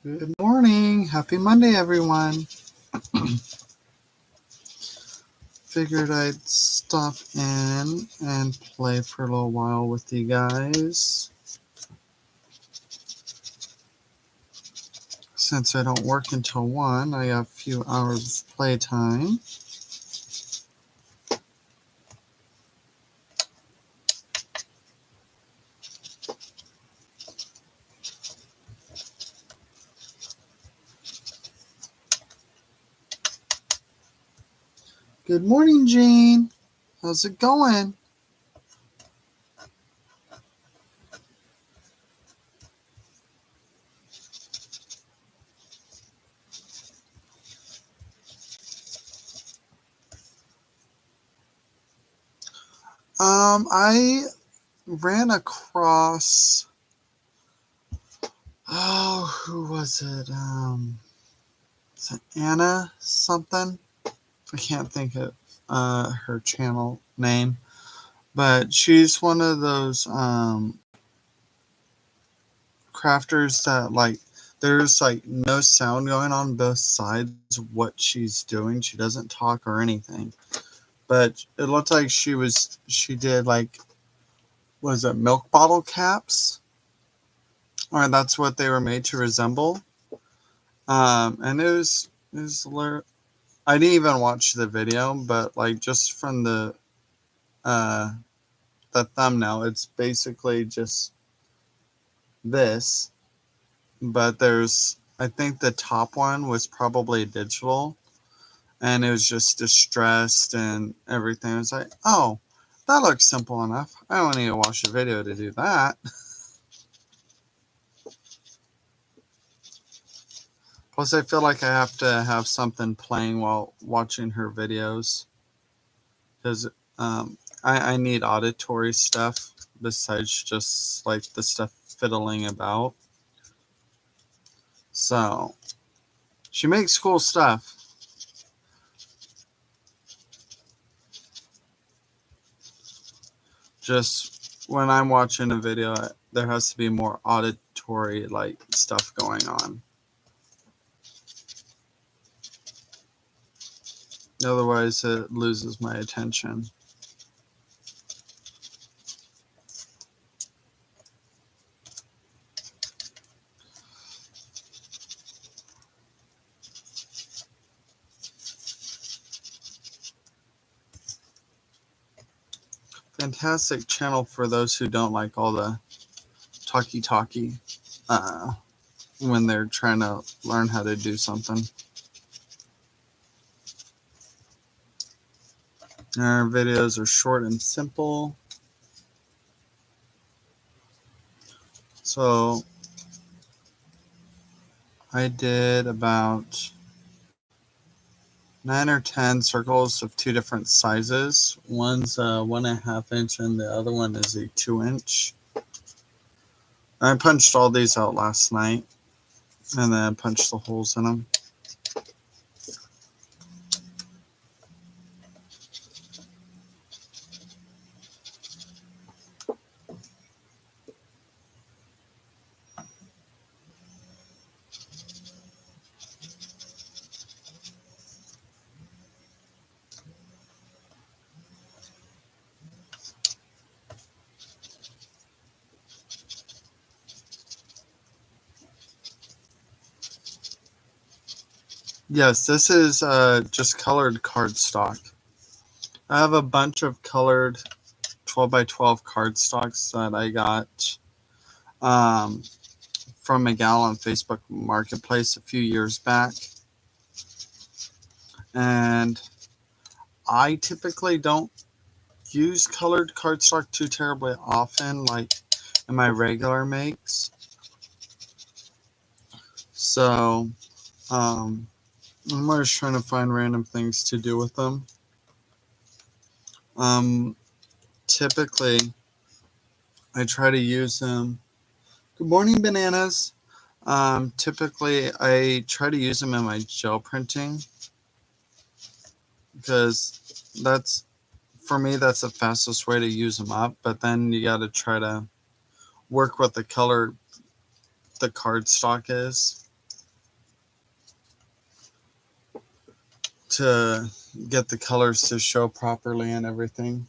Good morning. Happy Monday, everyone. Figured I'd stop in and play for a little while with you guys. Since I don't work until 1, I have a few hours of playtime. Good morning, Jean. How's it going? I ran across, who was it? Is it Anna something? I can't think of her channel name, but she's one of those crafters that there's no sound going on both sides of what she's doing. She doesn't talk or anything, but it looked like she did was it milk bottle caps, or that's what they were made to resemble. And I didn't even watch the video, but just from the thumbnail, it's basically just this, but I think the top one was probably digital, and it was just distressed and everything. I was like, oh, that looks simple enough. I don't need to watch a video to do that. Plus, I feel like I have to something playing while watching her videos, because I need auditory stuff besides just the stuff fiddling about. So she makes cool stuff. Just when I'm watching a video, there has to be more auditory stuff going on. Otherwise, it loses my attention. Fantastic channel for those who don't like all the talky when they're trying to learn how to do something. Our videos are short and simple. So I did about 9 or 10 circles of 2 different sizes. One's a 1.5 inch and the other one is a 2 inch. I punched all these out last night and then punched the holes in them. Yes, this is just colored cardstock. I have a bunch of colored 12 by 12 cardstocks that I got from a gal on Facebook Marketplace a few years back. And I typically don't use colored cardstock too terribly often, like in my regular makes. So I'm always trying to find random things to do with them. Typically, I try to use them. Good morning, bananas. Typically, I try to use them in my gel printing, because for me, that's the fastest way to use them up. But then you got to try to work with the color the cardstock is. to get the colors to show properly and everything.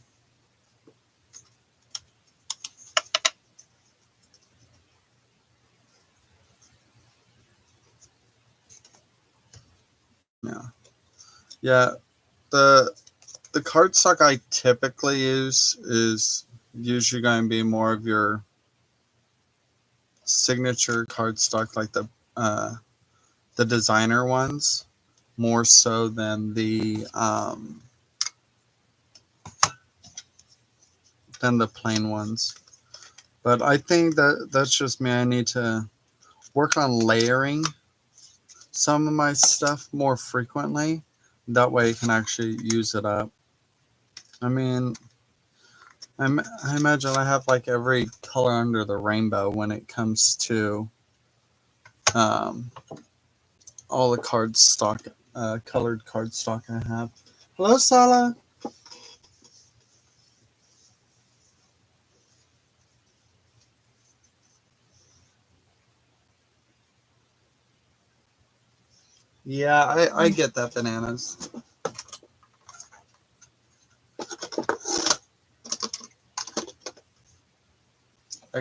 Yeah. Yeah. The the cardstock I typically use is usually going to be more of your signature cardstock, like the designer ones, more so than the plain ones. But I think that's just me. I need to work on layering some of my stuff more frequently. That way I can actually use it up. I mean, I imagine I have like every color under the rainbow when it comes to um, all the colored cardstock I have. Hello, Sala. Yeah, I get that, bananas.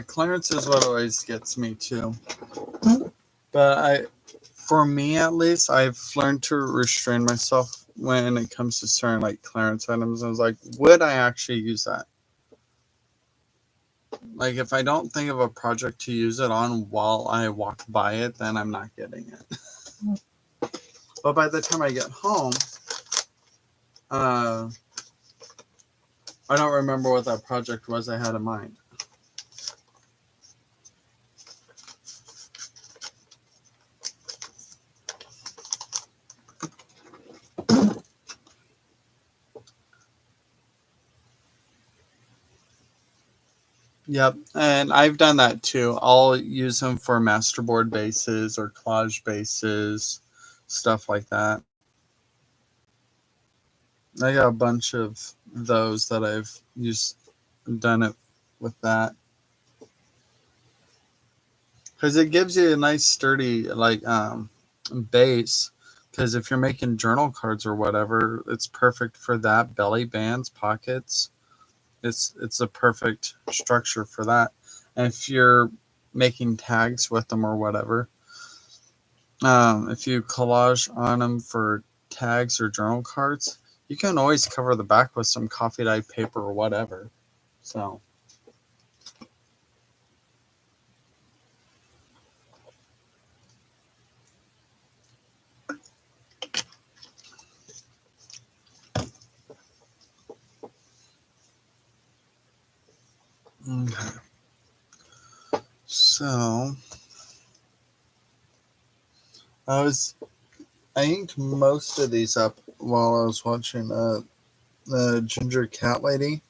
Clearance is what always gets me too. But for me at least, I've learned to restrain myself when it comes to certain like clearance items. I was like, would I actually use that? Like, if I don't think of a project to use it on while I walk by it, then I'm not getting it. But by the time I get home, uh, I don't remember what that project was I had in mind. Yep, and I've done that too. I'll use them for masterboard bases or collage bases, stuff like that. I got a bunch of those that I've used done it with that because it gives you a nice sturdy like base. Because if you're making journal cards or whatever, it's perfect for that. Belly bands, pockets. It's a perfect structure for that. And if you're making tags with them or whatever, if you collage on them for tags or journal cards, you can always cover the back with some coffee dye paper or whatever. So, okay. So I was I inked most of these up while I was watching the Ginger Cat Lady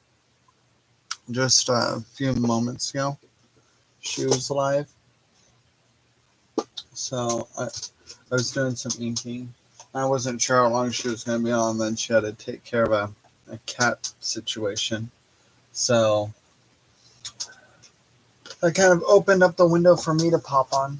just a few moments ago. She was live, so I was doing some inking. I wasn't sure how long she was going to be on, and then she had to take care of a cat situation. So I kind of opened up the window for me to pop on.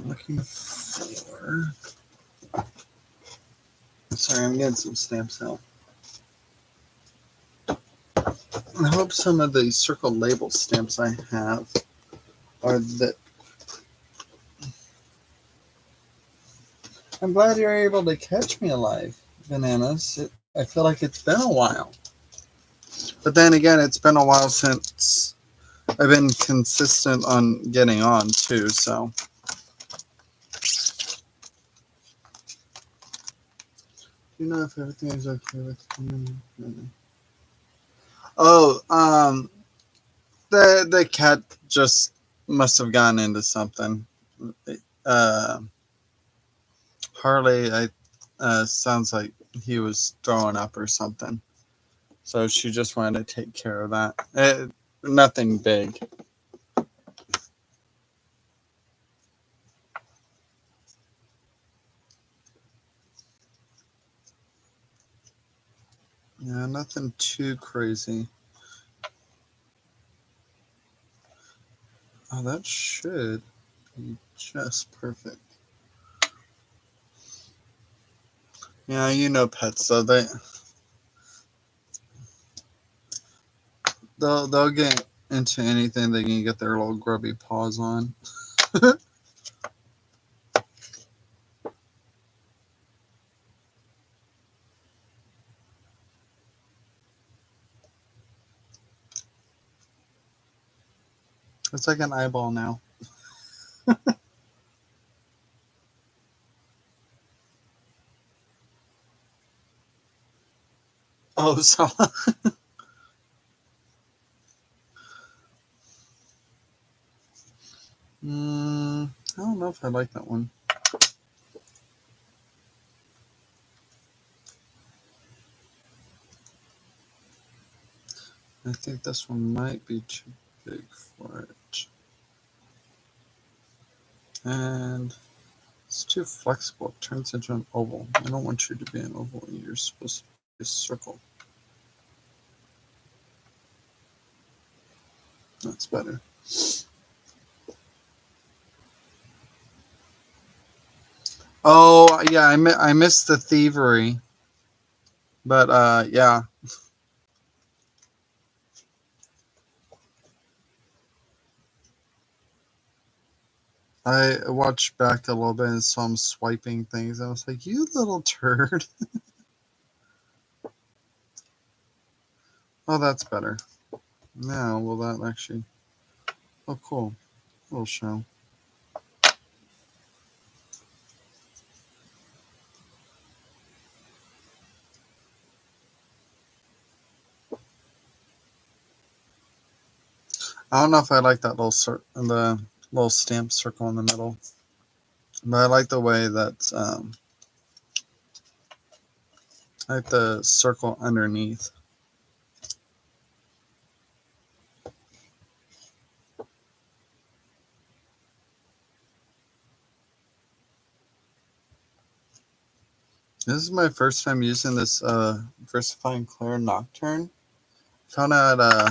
Looking for. Sorry, I'm getting some stamps out. I hope some of the circle label stamps I have are that. I'm glad you're able to catch me alive, bananas. I feel like it's been a while. But then again, it's been a while since I've been consistent on getting on too, so. Do you know if everything is okay with you? Oh, the cat just must have gone into something. Uh, Harley, I sounds like he was throwing up or something. So she just wanted to take care of that. Nothing big. Yeah, nothing too crazy. Oh, that should be just perfect. Yeah, you know pets, though. They'll get into anything they can get their little grubby paws on. It's like an eyeball now. Oh, so I don't know if I like that one. I think this one might be too big for it. And it's too flexible. It turns into an oval. I don't want you to be an oval. You're supposed to be a circle. That's better. Oh, yeah, I missed the thievery. But, yeah. I watched back a little bit and saw him swiping things. I was like, you little turd. Oh, that's better. Now, will that actually... Oh, cool. Little show. I don't know if I like that the little stamp circle in the middle. But I like the way that... I like the circle underneath. This is my first time using this Versifying Claire Nocturne. Found out at a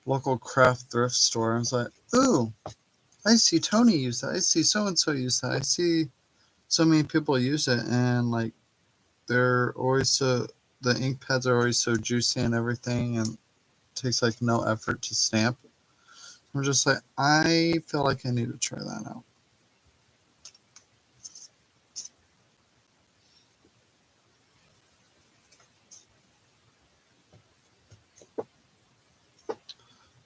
local craft thrift store. I was like, ooh, I see Tony use that. I see so and so use that. I see so many people use it, and like they're always so the ink pads are always so juicy and everything, and it takes like no effort to stamp. I'm just like, I feel like I need to try that out.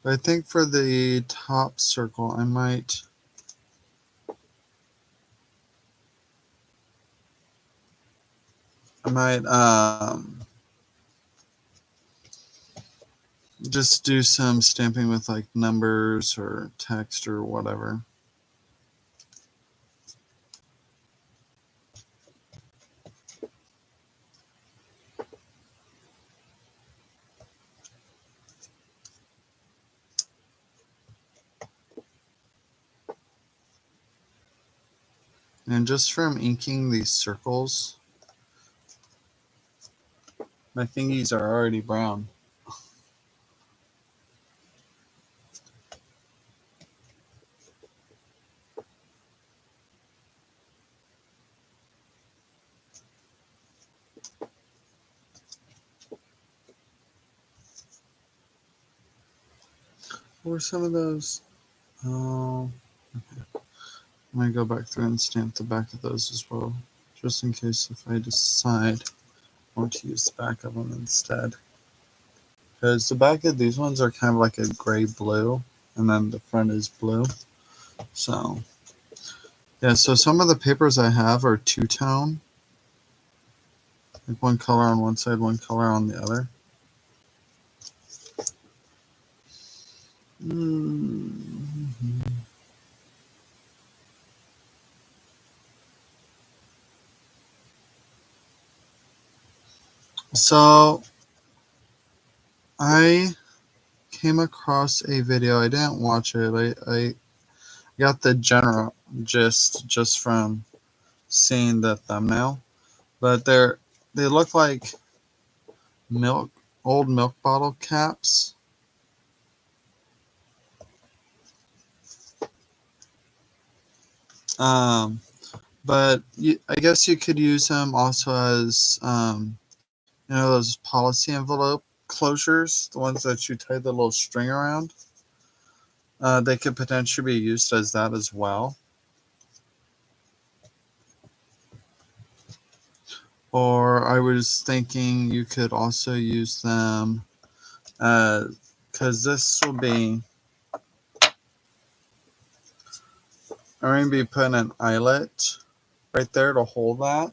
But I think for the top circle, I might just do some stamping with like numbers or text or whatever. And just from inking these circles, my fingies are already brown. What were some of those? Oh, okay. I'm going to go back through and stamp the back of those as well, just in case if I decide I want to use the back of them instead. Because the back of these ones are kind of like a gray blue, and then the front is blue. So, yeah, so some of the papers I have are two-tone, like one color on one side, one color on the other. Mm-hmm. So, I came across a video. I didn't watch it. I got the general gist just from seeing the thumbnail. But they look like milk, old milk bottle caps. Um, but I guess you could use them also as, those policy envelope closures, the ones that you tie the little string around. They could potentially be used as that as well. Or I was thinking you could also use them because this will be, I'm going to be putting an eyelet right there to hold that.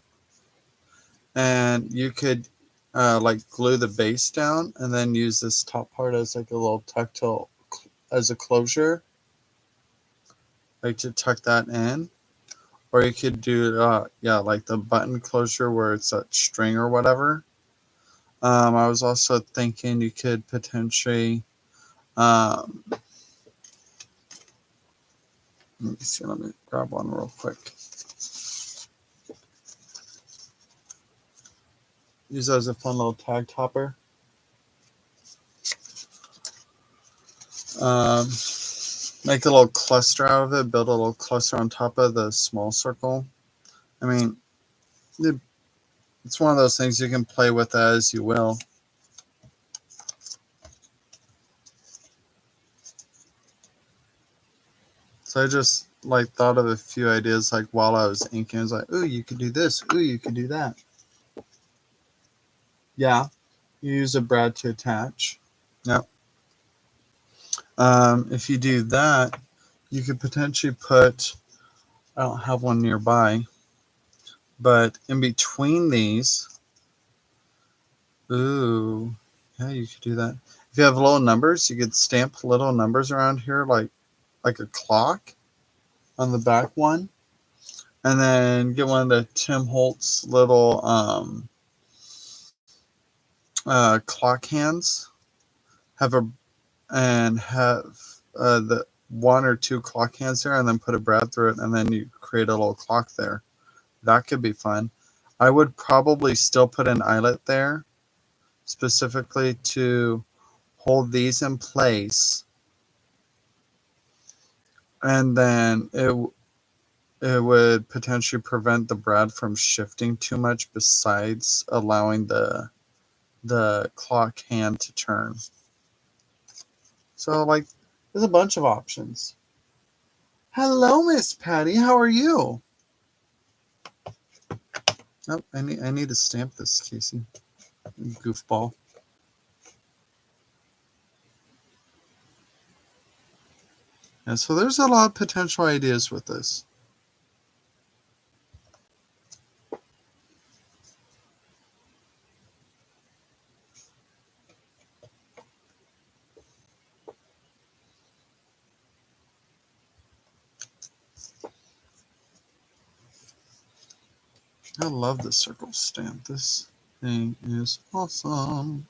And you could like glue the base down and then use this top part as like a little tactile as a closure, like to tuck that in. Or you could do like the button closure where it's that string or whatever. I was also thinking you could potentially um, let me see, let me grab one real quick. Use that as a fun little tag topper. Um, Make a little cluster out of it, build a little cluster on top of the small circle. I mean, it's one of those things you can play with as you will. So I just like thought of a few ideas like while I was inking. I was like, ooh, you could do this. Ooh, you could do that. Yeah, you use a brad to attach. Yep. If you do that, you could potentially put, I don't have one nearby, but in between these, ooh, yeah, you could do that. If you have little numbers, you could stamp little numbers around here like a clock on the back one. And then get one of the Tim Holtz little clock hands. Have the one or two clock hands there, and then put a brad through it, and then you create a little clock there. That could be fun. I would probably still put an eyelet there, specifically to hold these in place, and then it would potentially prevent the brad from shifting too much, besides allowing the clock hand to turn. So like, there's a bunch of options. Hello, Miss Patty. How are you? Oh, I need to stamp this, Casey. Goofball. Yeah, so there's a lot of potential ideas with this. I love the circle stamp. This thing is awesome.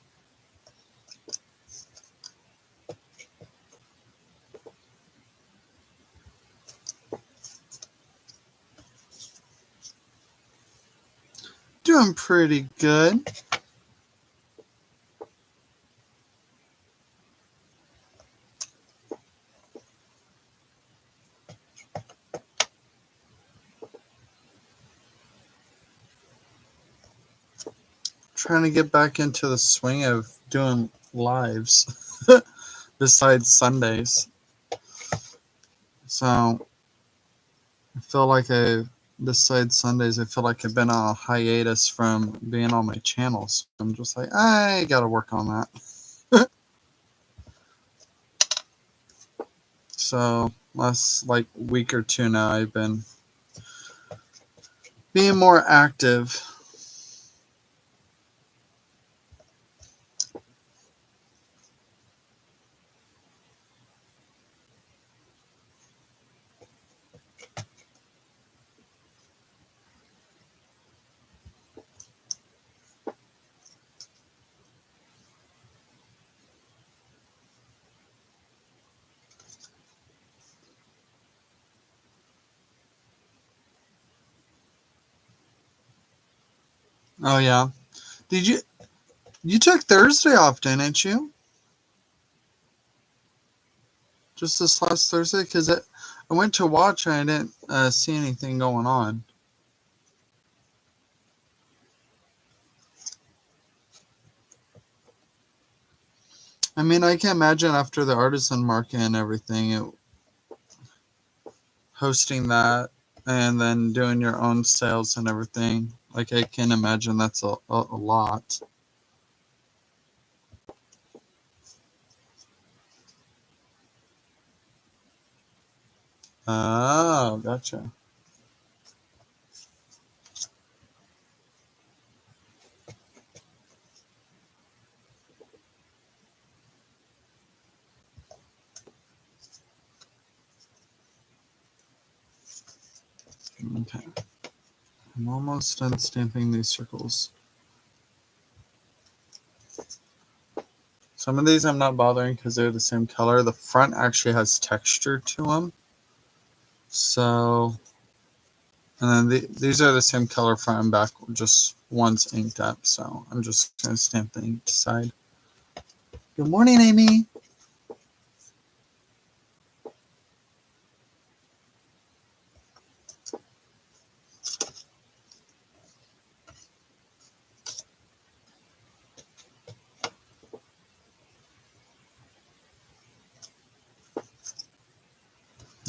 Doing pretty good. Trying to get back into the swing of doing lives besides Sundays. So I feel like besides Sundays, I feel like I've been on a hiatus from being on my channels. I'm just like, I gotta work on that. So last like week or two now, I've been being more active. Oh yeah. Did you You took Thursday off, didn't you? Just this last Thursday? Because I went to watch and I didn't see anything going on. I mean, I can imagine after the artisan market and everything, hosting that and then doing your own sales and everything. Like, I can imagine that's a lot. Oh, gotcha. Okay. I'm almost done stamping these circles. Some of these I'm not bothering because they're the same color. The front actually has texture to them. So, and then these are the same color front and back, just one's inked up. So I'm just going to stamp the inked side. Good morning, Amy.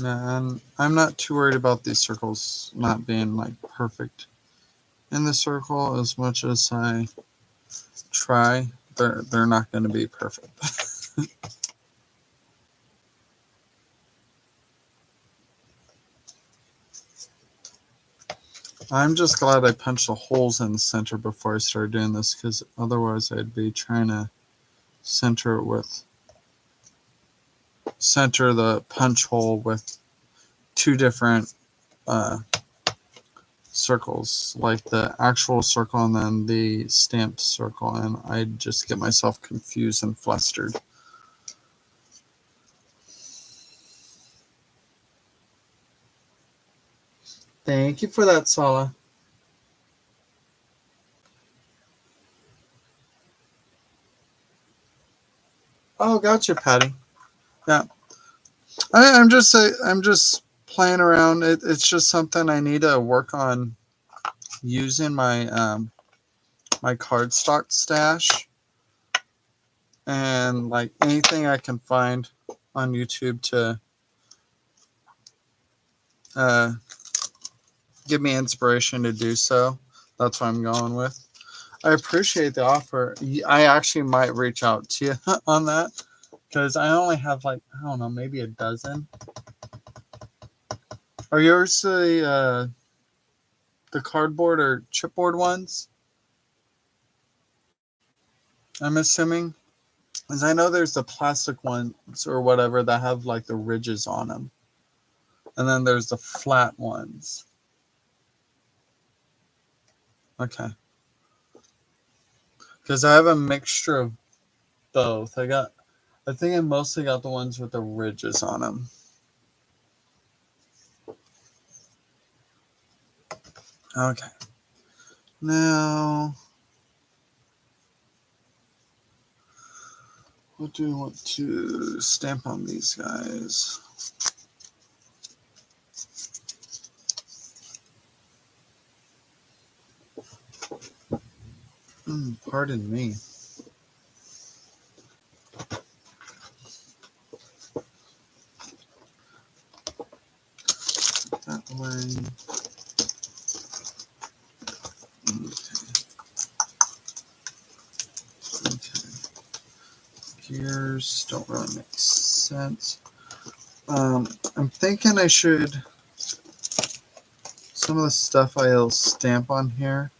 And I'm not too worried about these circles not being like perfect in the circle as much as I try. They're not going to be perfect. I'm just glad I punched the holes in the center before I started doing this, because otherwise I'd be trying to center the punch hole with two different circles, like the actual circle and then the stamped circle, and I'd just get myself confused and flustered. Thank you for that, Sala. Oh, gotcha, Patty. Yeah, I'm just playing around. It's just something I need to work on using my cardstock stash, and like anything I can find on YouTube to uh, give me inspiration to do so. That's what I'm going with. I appreciate the offer. I actually might reach out to you on that, because I only have like, I don't know, maybe a dozen. Are yours the cardboard or chipboard ones? I'm assuming, because I know there's the plastic ones or whatever that have like the ridges on them, and then there's the flat ones. Okay, because I have a mixture of both. I think I mostly got the ones with the ridges on them. Okay, now what do we want to stamp on these guys? Pardon me. That way. Okay. Gears don't really make sense. I'm thinking I should, some of the stuff I'll stamp on here,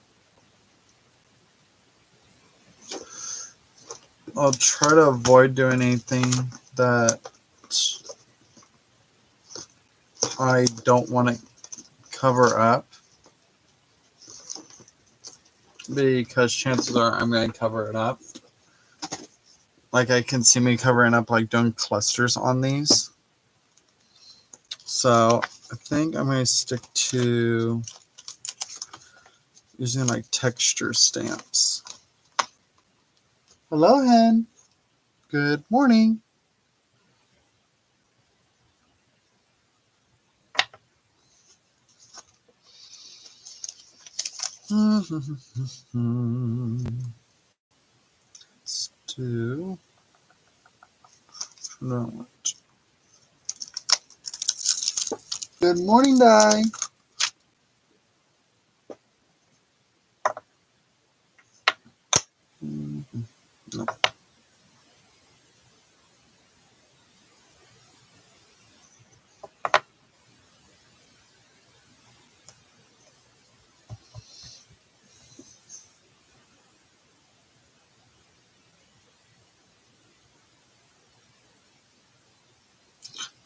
I'll try to avoid doing anything that I don't want to cover up, because chances are I'm going to cover it up. Like, I can see me covering up, like doing clusters on these. So I think I'm going to stick to using like texture stamps. Hello, hen. Good morning. Let's do. No. Good morning, Di. No.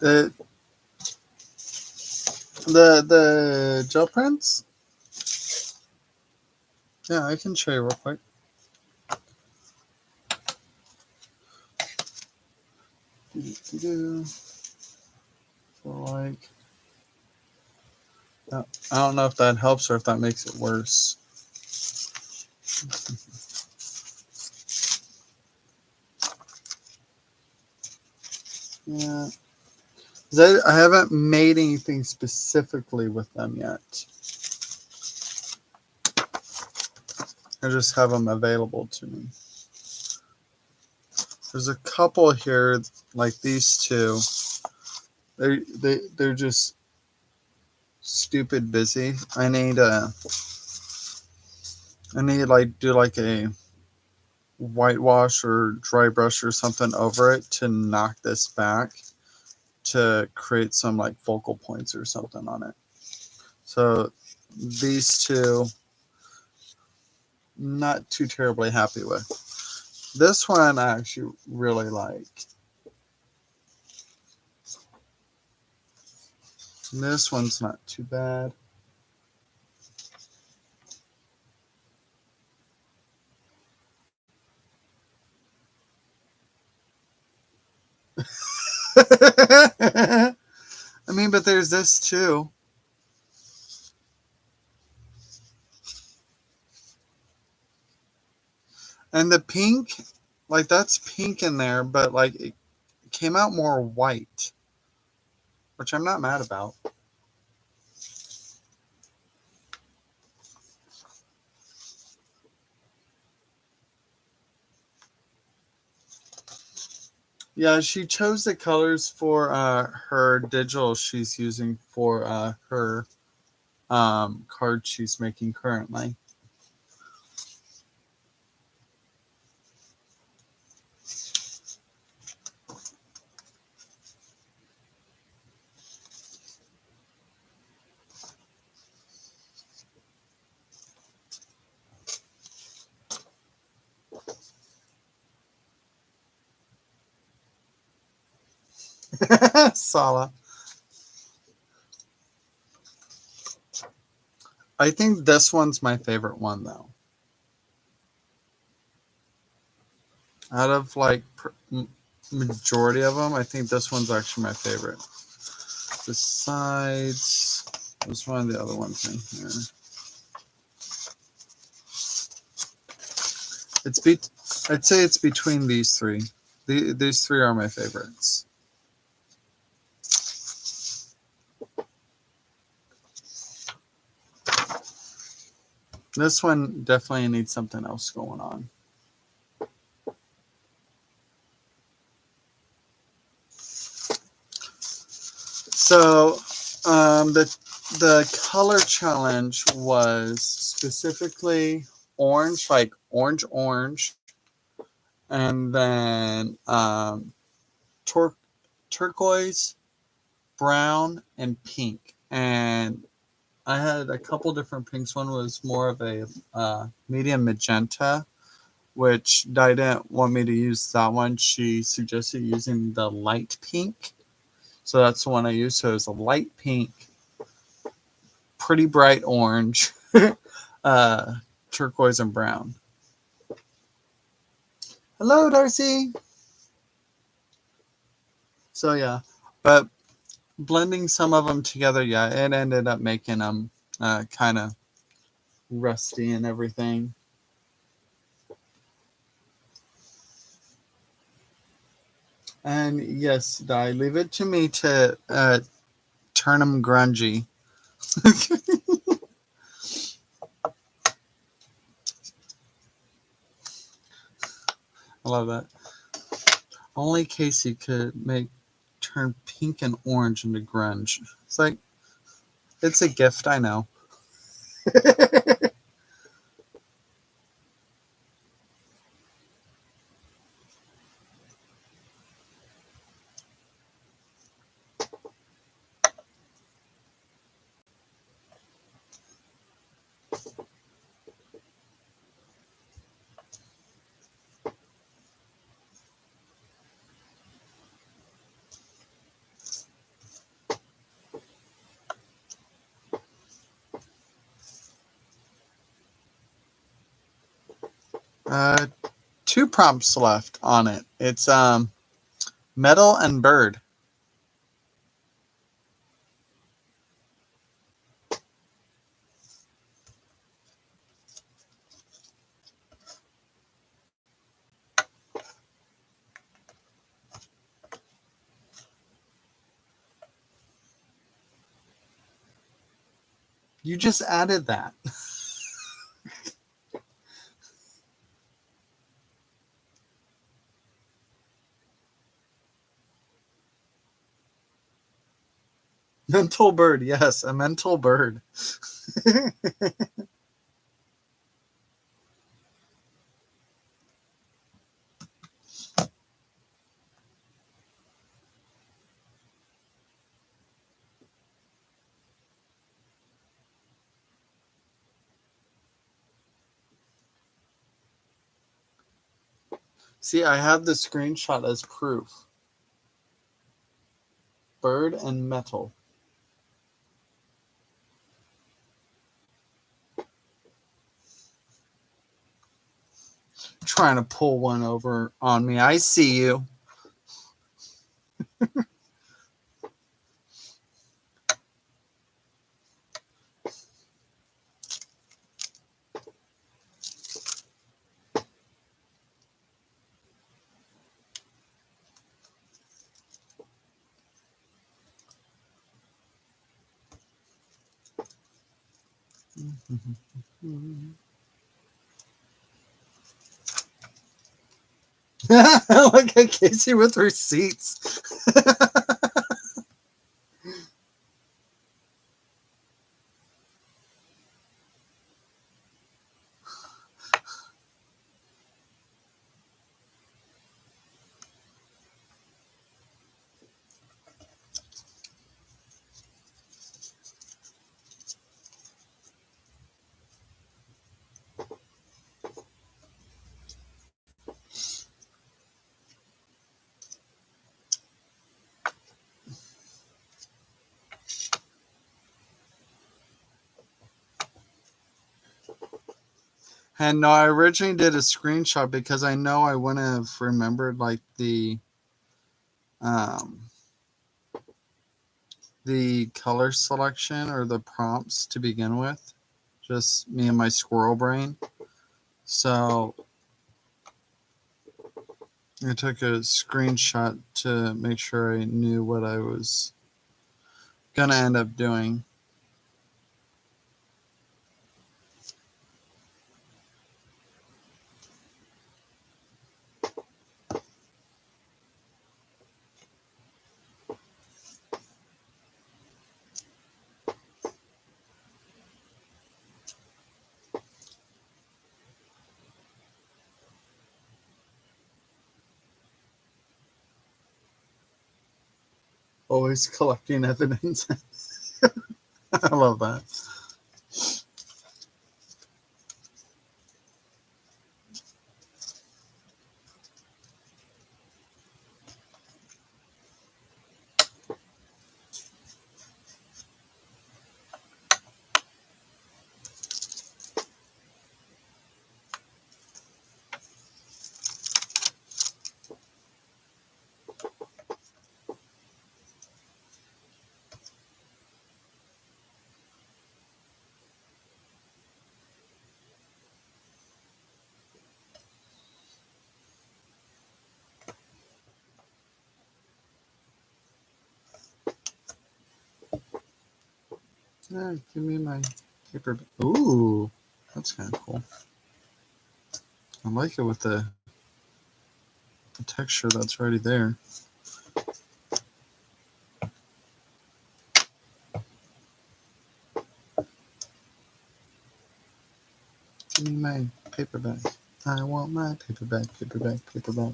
The the gel prints. Yeah, I can show you real quick. So like, I don't know if that helps or if that makes it worse. Yeah, I haven't made anything specifically with them yet. I just have them available to me. There's a couple here, like these two. They're just stupid busy. I need like do like a whitewash or dry brush or something over it to knock this back to create some like focal points or something on it. So these two, not too terribly happy with. This one I actually really like. This one's not too bad. I mean, but there's this too. And the pink, like that's pink in there, but like it came out more white, which I'm not mad about. Yeah, she chose the colors for her digital she's using for her card she's making currently. Sala. I think this one's my favorite one though. Out of like majority of them, I think this one's actually my favorite. Besides, there's one of the other ones in here. I'd say it's between these three. These three are my favorites. This one definitely needs something else going on. So the color challenge was specifically orange, like orange, and then turquoise, brown, and pink. And I had a couple different pinks. One was more of a medium magenta, which Di didn't want me to use that one. She suggested using the light pink. So that's the one I used. So it was a light pink, pretty bright orange, turquoise, and brown. Hello, Darcy. So yeah, but blending some of them together, yeah, it ended up making them kind of rusty and everything. And yes, Di, leave it to me to turn them grungy. I love that. Only Casey could turn pink and orange into grunge. It's like, it's a gift, I know. Uh, two prompts left on it. It's metal and bird. You just added that. Mental bird, yes, a mental bird. See, I have the screenshot as proof. Bird and metal. Trying to pull one over on me. I see you. Look at Casey with receipts. And no, I originally did a screenshot because I know I wouldn't have remembered like um, the color selection or the prompts to begin with. Just me and my squirrel brain. So I took a screenshot to make sure I knew what I was gonna end up doing. Always collecting evidence. I love that. Yeah, give me my paper. Ooh, that's kind of cool. I like it with the texture that's already there. Give me my paperback. I want my paperback, paperback, paperback.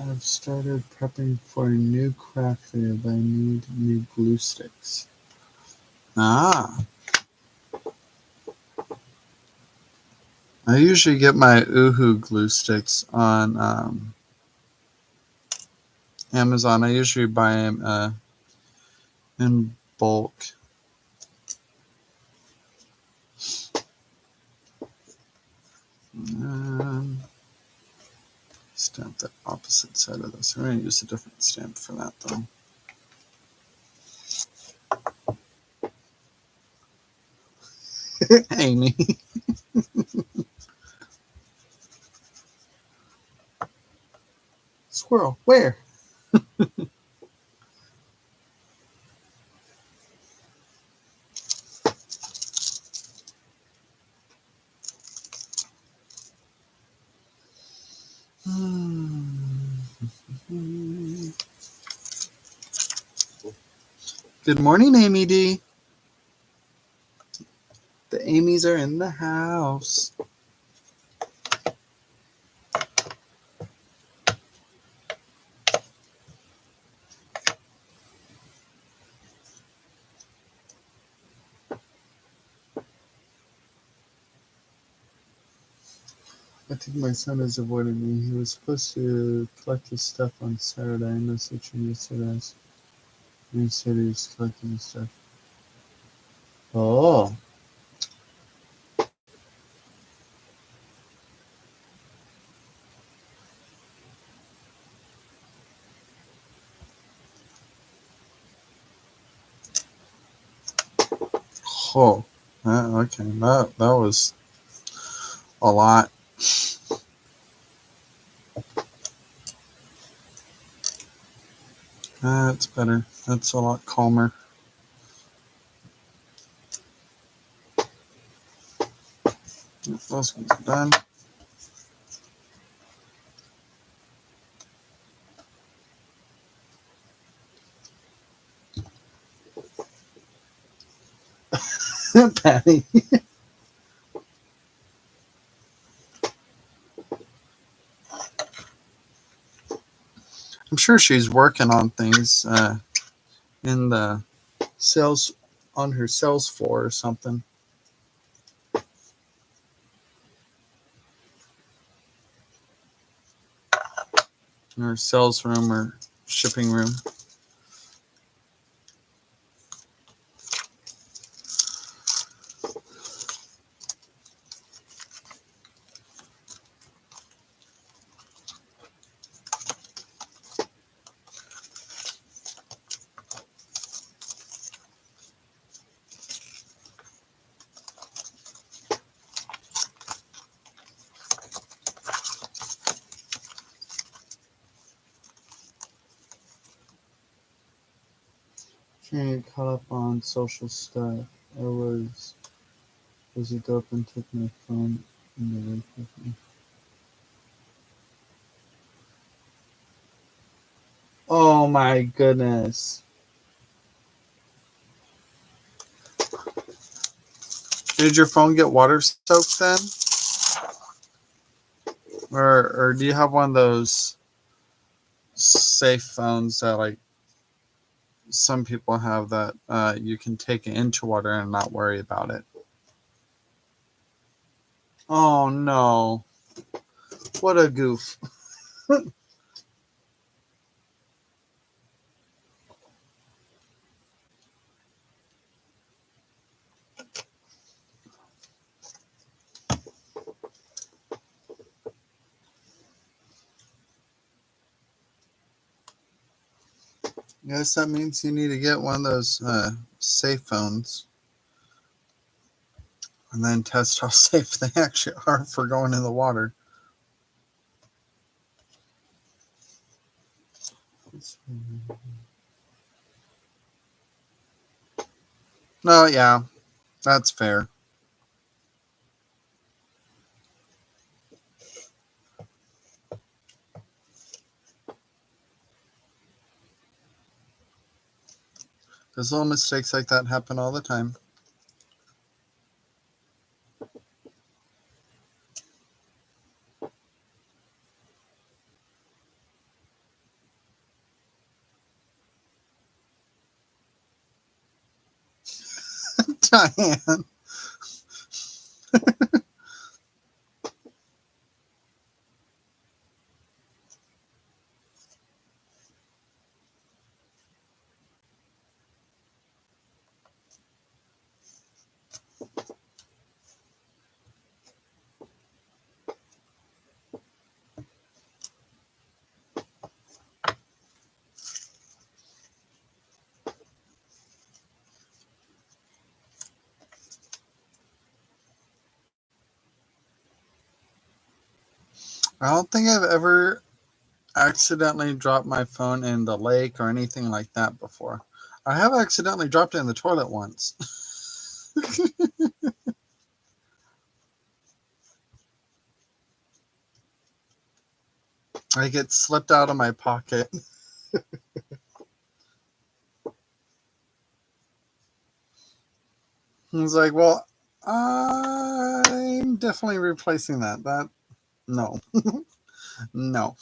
I've started prepping for a new craft fair, but I need new glue sticks. Ah, I usually get my Uhu glue sticks on Amazon. I usually buy them in bulk. Um, Stamp the opposite side of this. I'm going to use a different stamp for that, though. Amy. Squirrel, where? Good morning, Amy D. The Amy's are in the house. I think my son is avoiding me. He was supposed to collect his stuff on Saturday. I messaged him yesterday. And he said he was collecting his stuff. Oh. Oh. Okay. That was a lot. That's better. That's a lot calmer. Those ones are done. Patty. I'm sure she's working on things in the sales on her sales floor or something. In her sales room or shipping room. Trying to get caught up on social stuff. I was a dope and took my phone in the lake with me. Oh my goodness. Did your phone get water soaked then? Or do you have one of those safe phones that like some people have that you can take it into water and not worry about it? Oh no. What a goof. Yes, that means you need to get one of those safe phones and then test how safe they actually are for going in the water. No, yeah, that's fair. Because little mistakes like that happen all the time. Diane. I don't think I've ever accidentally dropped my phone in the lake or anything like that before. I have accidentally dropped it in the toilet once. Like it slipped out of my pocket. I was like, well, I'm definitely replacing that. That, no, no.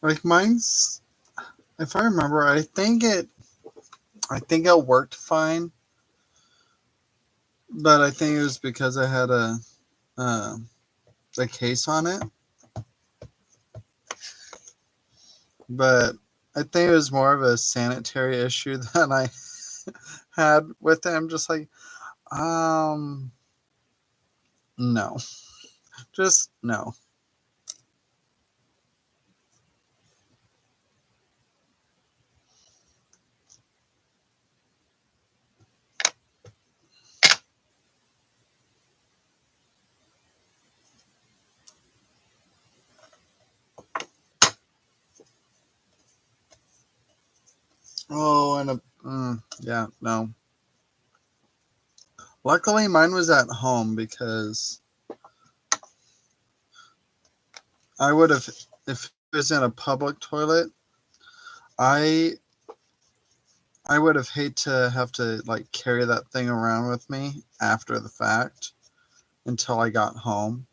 Like mine's, if I remember, I think it worked fine, but I think it was because I had uh, a case on it. But I think it was more of a sanitary issue that I had with it. I'm just like, um, no, just no. Oh, and yeah, no. Luckily, mine was at home because I would have, if it was in a public toilet, I I would have hate to have to like carry that thing around with me after the fact until I got home.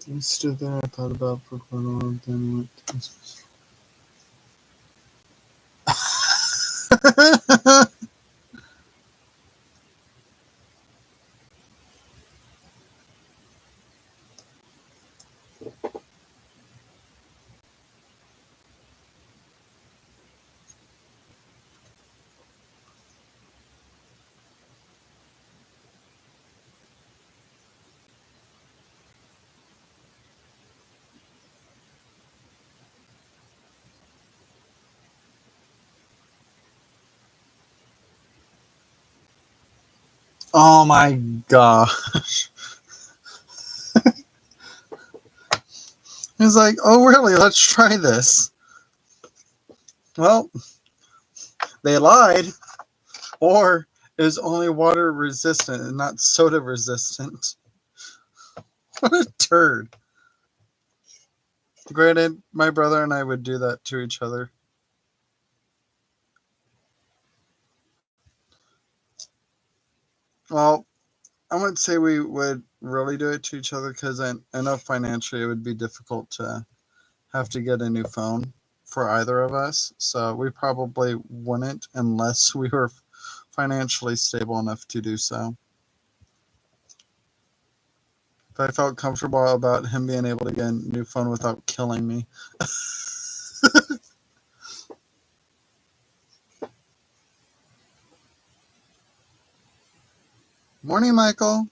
I stood there, I thought about for quite a while, then went to... Oh my gosh. He's like, oh really, let's try this. Well, they lied. Or it was only water resistant and not soda resistant. What a turd. Granted, my brother and I would do that to each other. Well, I wouldn't say we would really do it to each other because I know financially it would be difficult to have to get a new phone for either of us. So we probably wouldn't unless we were financially stable enough to do so. If I felt comfortable about him being able to get a new phone without killing me. Morning, Michael.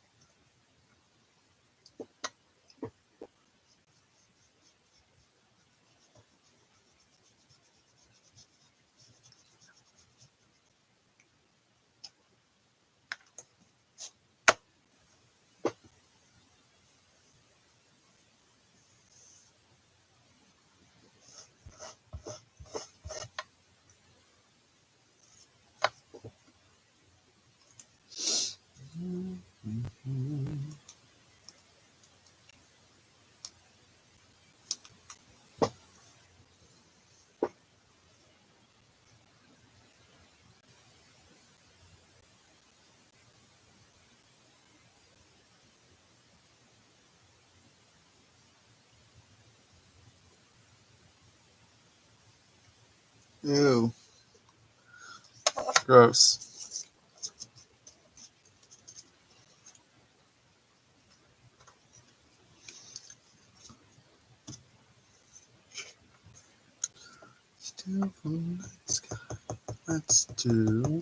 Ew, gross. Still from the night sky. Let's do.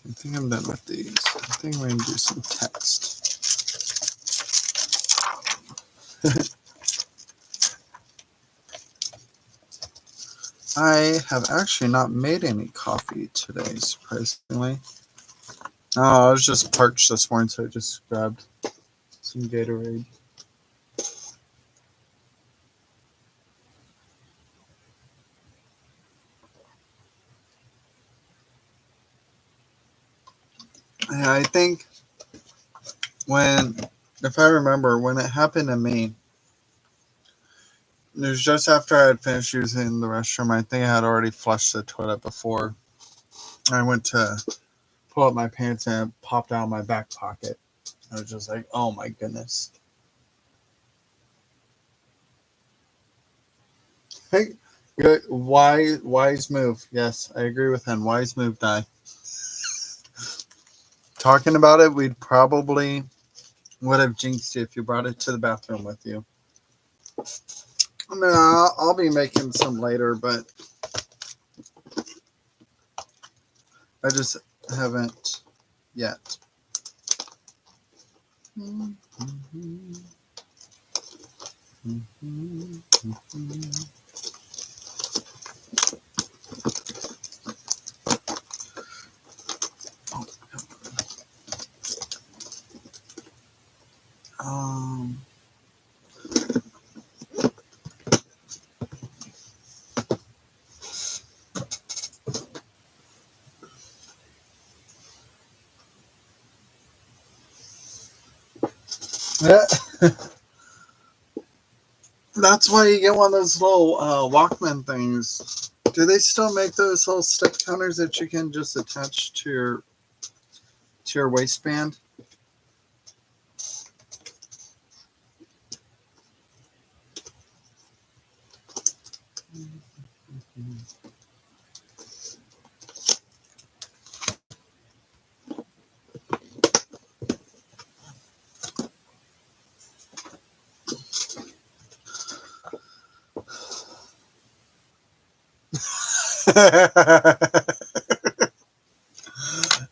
I think I'm done with these. I think we're gonna do some text. I have actually not made any coffee today, surprisingly. Oh, I was just parched this morning, so I just grabbed some Gatorade. Yeah, I think when, if I remember, when it happened to me, it was just after I had finished using the restroom. I think I had already flushed the toilet before. I went to pull up my pants and it popped out of my back pocket. I was just like, oh my goodness. Hey, good, wise move. Yes, I agree with him. Wise move, Di. Talking about it, we'd probably would have jinxed you if you brought it to the bathroom with you. I mean, I'll be making some later, but I just haven't yet. Um, yeah, that's why you get one of those little Walkman things. Do they still make those little step counters that you can just attach to your waistband?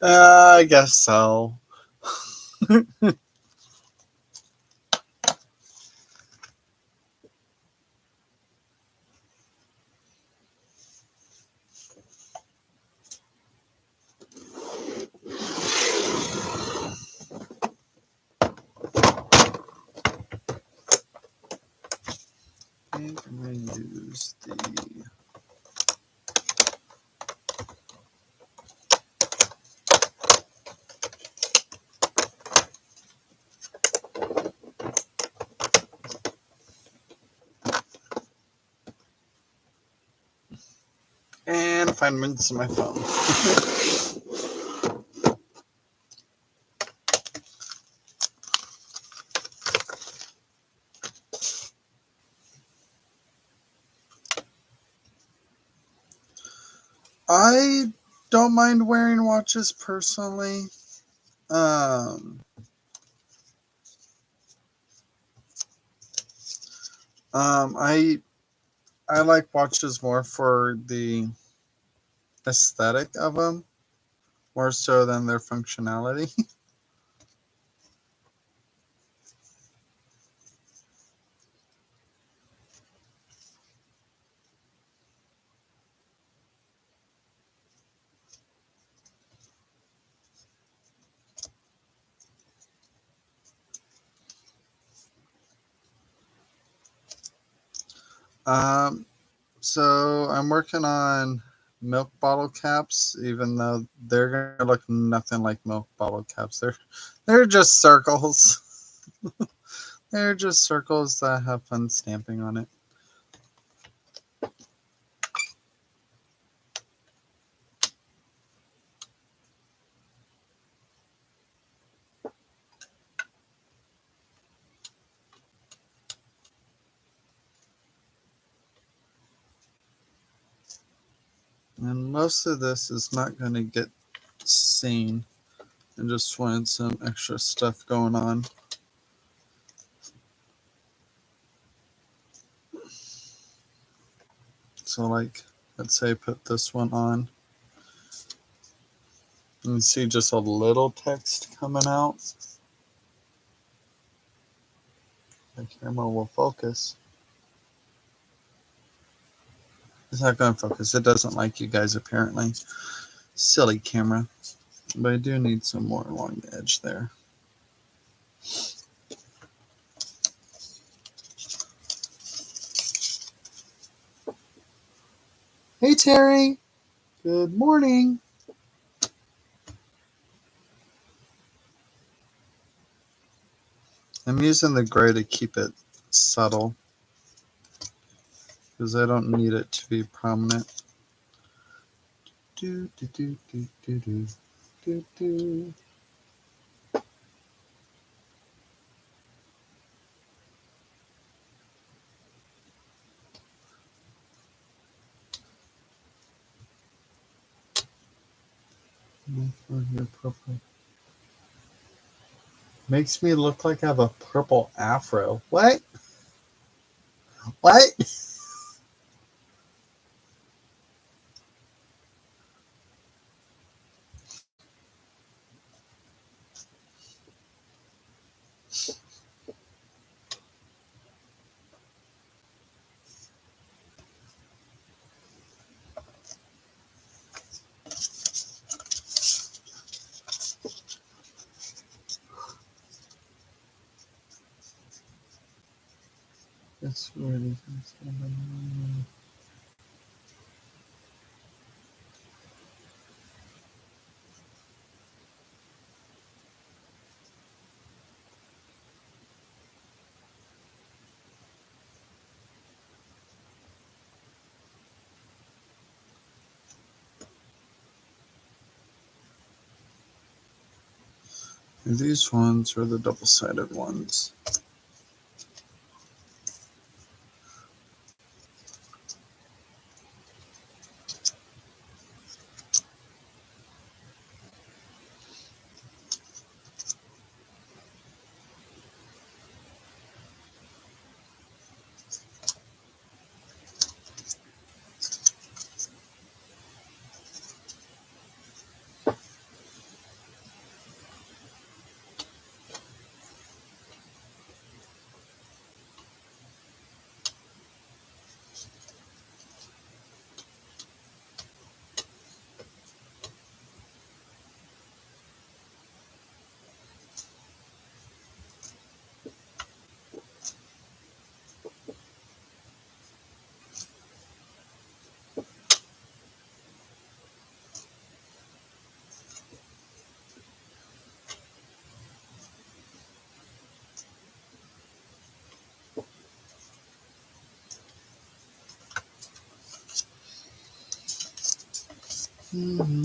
I guess so. I think I'm going to use the. And 5 minutes on my phone. I don't mind wearing watches personally. Um, I like watches more for the aesthetic of them, more so than their functionality. um, so I'm working on milk bottle caps, even though they're gonna look nothing like milk bottle caps. They're just circles. They're just circles that have fun stamping on it. And most of this is not going to get seen. I just wanted some extra stuff going on. So, like, let's say I put this one on. You can see just a little text coming out. The camera will focus. It's not going to focus. It doesn't like you guys, apparently. Silly camera. But I do need some more along the edge there. Hey, Terry. Good morning. I'm using the gray to keep it subtle because I don't need it to be prominent. Do, do, do, do, do, do, do, do. Makes me look like I have a purple afro. What? What? That's really These ones are the double-sided ones. Mm-hmm.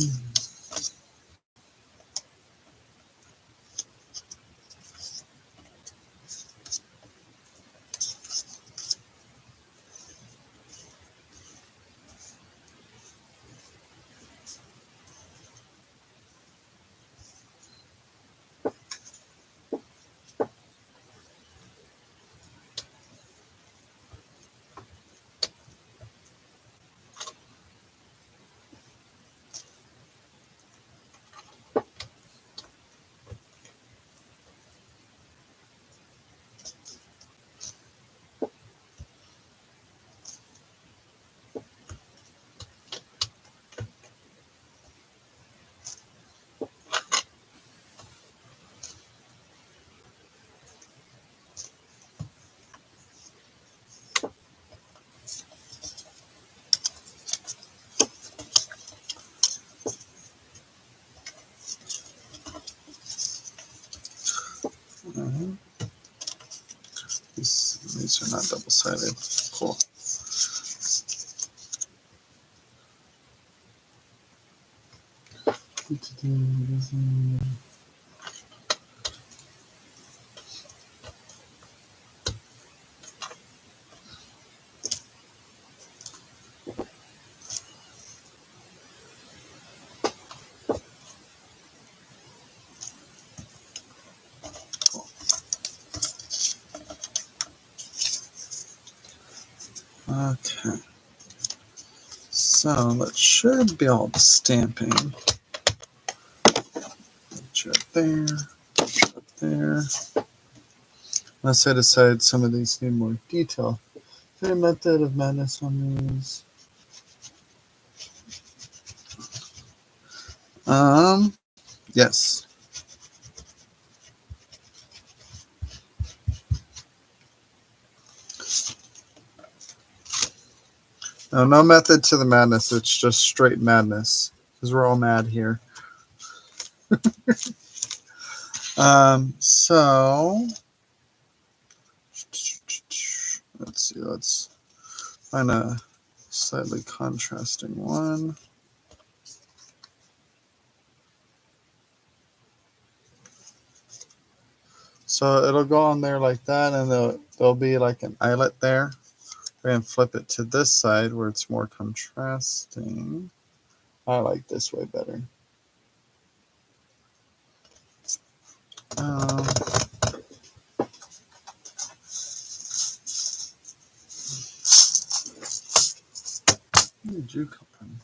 These are not double-sided. Cool. Okay. So that should be all the stamping. Put there. Put there. Unless I decide some of these need more detail. Favorite method of madness on these. Yes. No method to the madness. It's just straight madness because we're all mad here. So let's see. Let's find a slightly contrasting one. So it'll go on there like that, and there'll be like an eyelet there. We're going to flip it to this side where it's more contrasting. I like this way better. Where did you come from?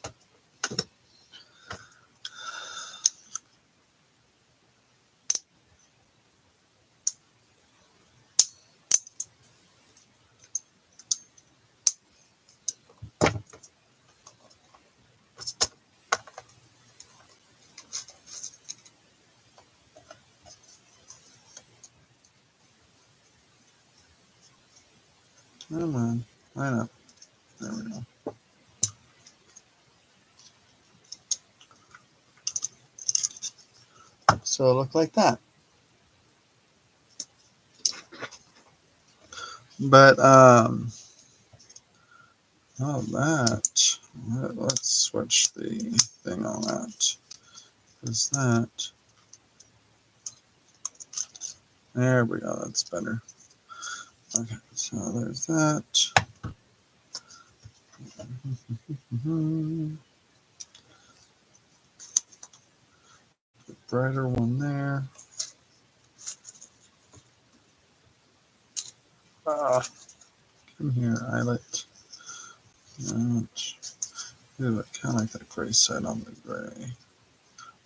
Come on. I know. There we go. So it'll look like that. But that. Let's switch the thing on that. Is that? There we go. That's better. Okay, so there's that. The brighter one there. Come here, eyelet. Ooh, I kind of like that gray side on the gray.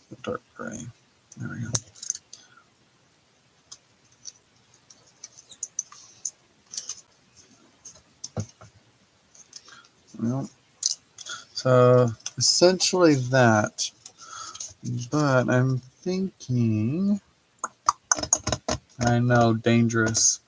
The dark gray. There we go. Well, so essentially that. But I'm thinking, I know, dangerous.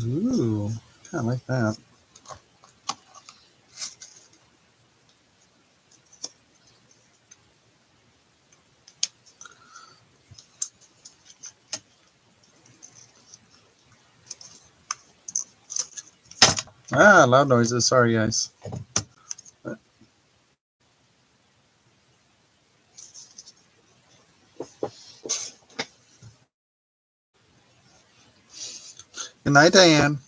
Ooh, kind of like that. Loud noises. Sorry, guys. Good night, Diane.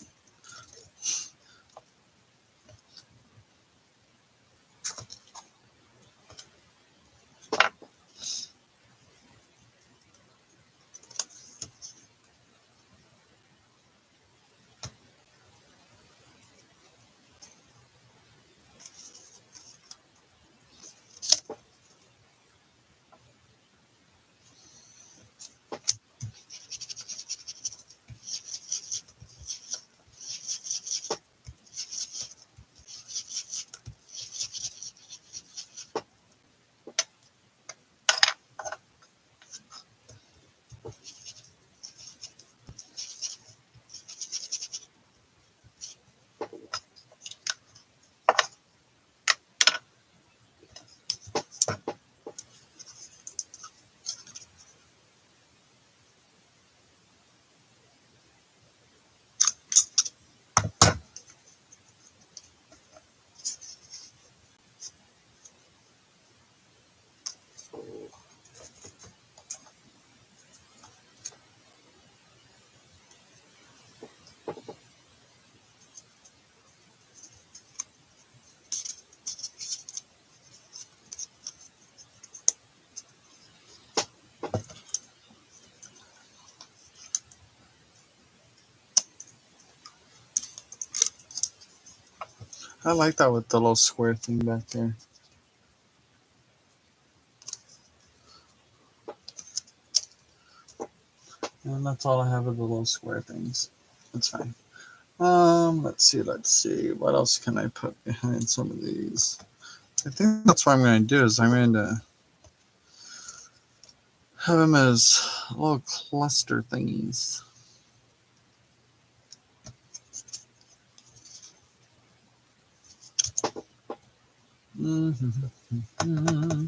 I like that with the little square thing back there. And that's all I have of the little square things. That's fine. Let's see. What else can I put behind some of these? I think that's what I'm going to do is I'm going to have them as little cluster thingies. Mm-hmm.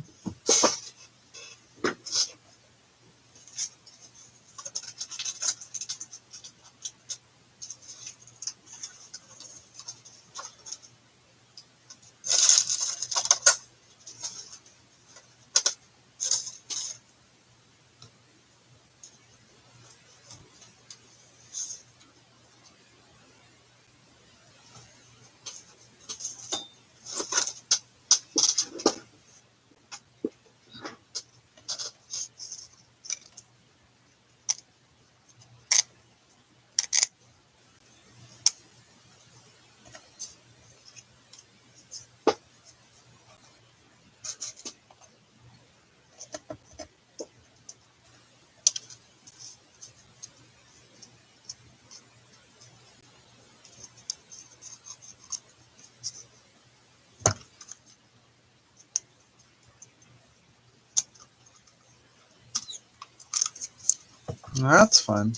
That's fun.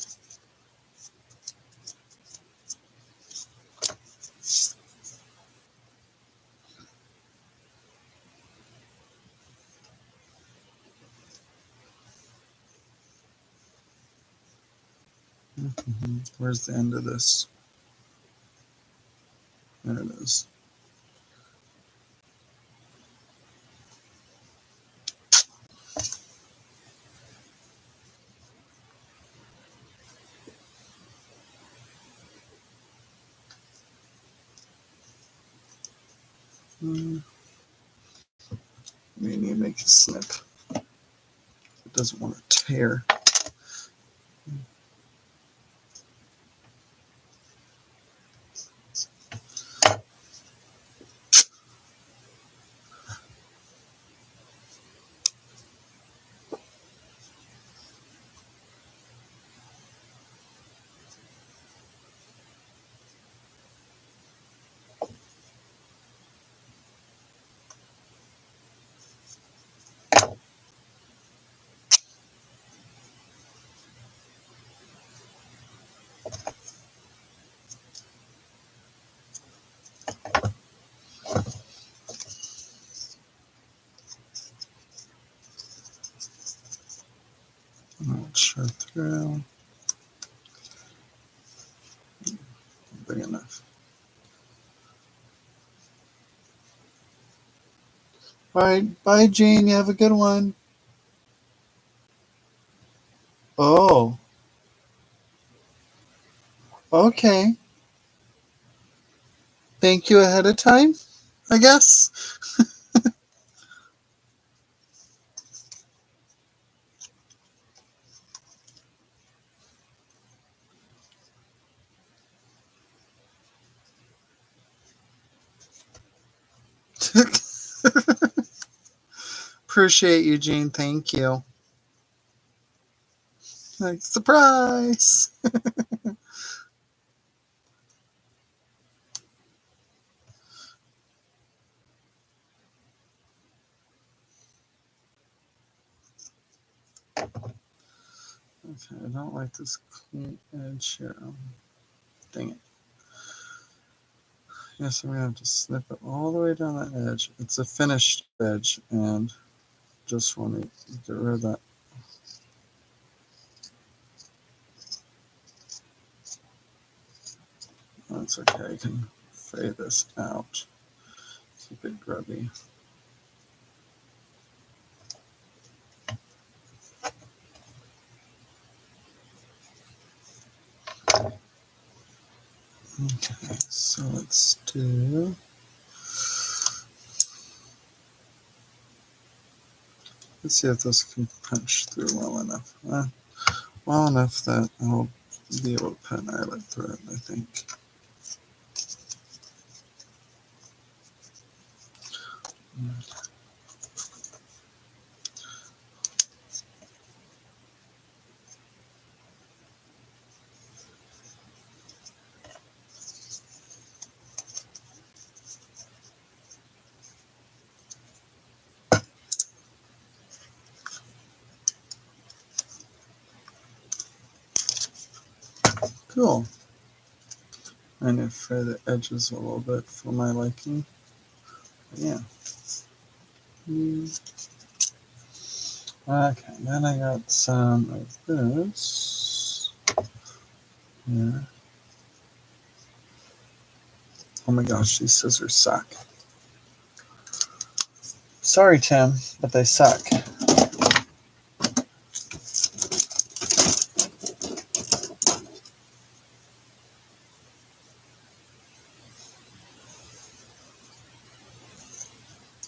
Where's the end of this? There it is. We need to make a snip. It doesn't want to tear. Not sure through. Big enough. All right. Bye, Jane. You have a good one. Oh. Okay. Thank you ahead of time, I guess. Appreciate you, Gene. Thank you. Like, surprise. Okay, I don't like this clean edge here. Dang it. Yes, I'm going to have to snip it all the way down that edge. It's a finished edge, and just want to get rid of that. That's okay. I can fade this out. Keep it grubby. Okay, so let's do. Let's see if this can punch through well enough. Well enough that I'll be able to put an eyelet through it, I think. Cool. I need to fray the edges a little bit for my liking. Yeah. Okay, then I got some of this. Yeah. Oh my gosh, these scissors suck. Sorry, Tim, but they suck.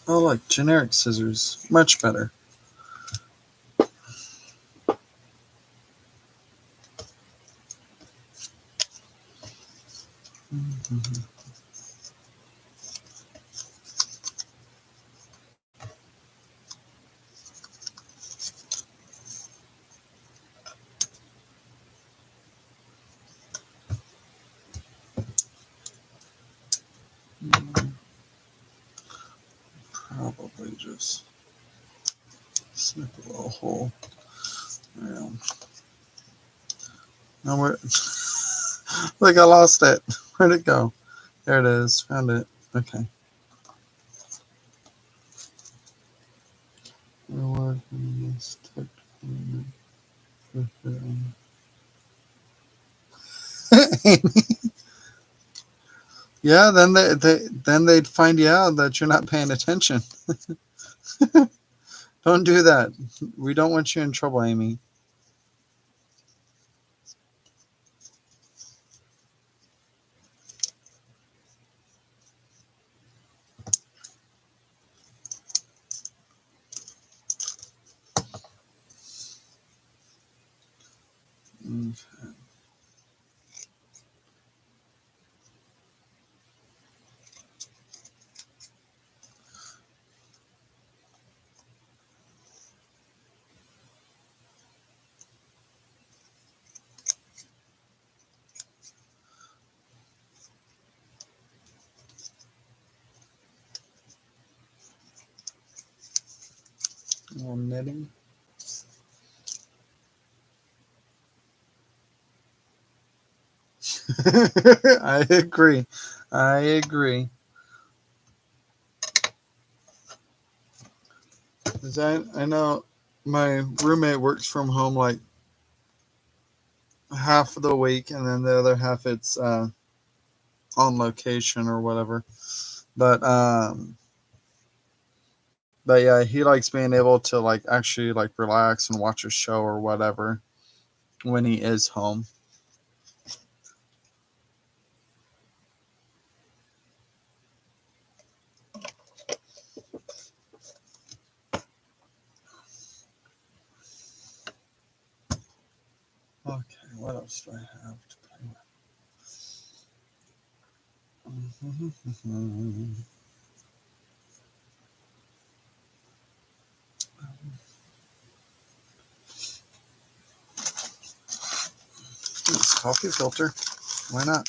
Oh, look, generic scissors. Much better. Mm-hmm. Probably just snip a little hole. Yeah. No, where? Look, I lost it. Where'd it go? There it is. Found it. Okay. We're working this Yeah, then they'd find you out that you're not paying attention. Don't do that. We don't want you in trouble, Amy. Okay. A little knitting. I agree. I agree. 'Cause I know my roommate works from home like half of the week, and then the other half it's on location or whatever. But but yeah, he likes being able to like actually like relax and watch a show or whatever when he is home. else do I have to play with? It's coffee filter. Why not?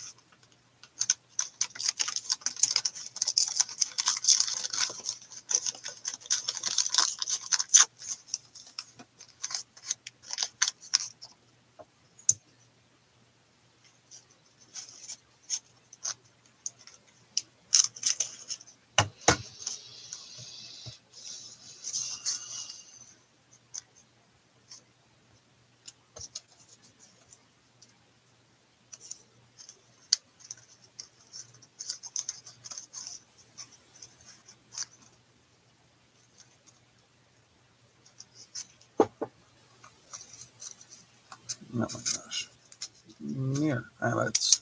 Oh my gosh. Here. Let's.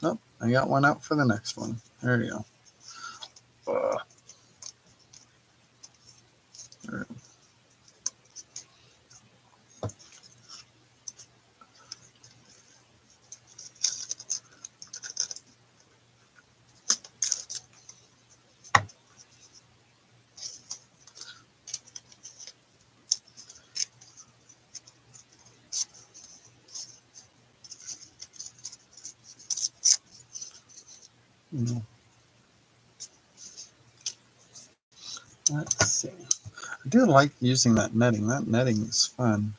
Nope. I got one out for the next one. There you go. There. No. Let's see. I do like using that netting. That netting is fun.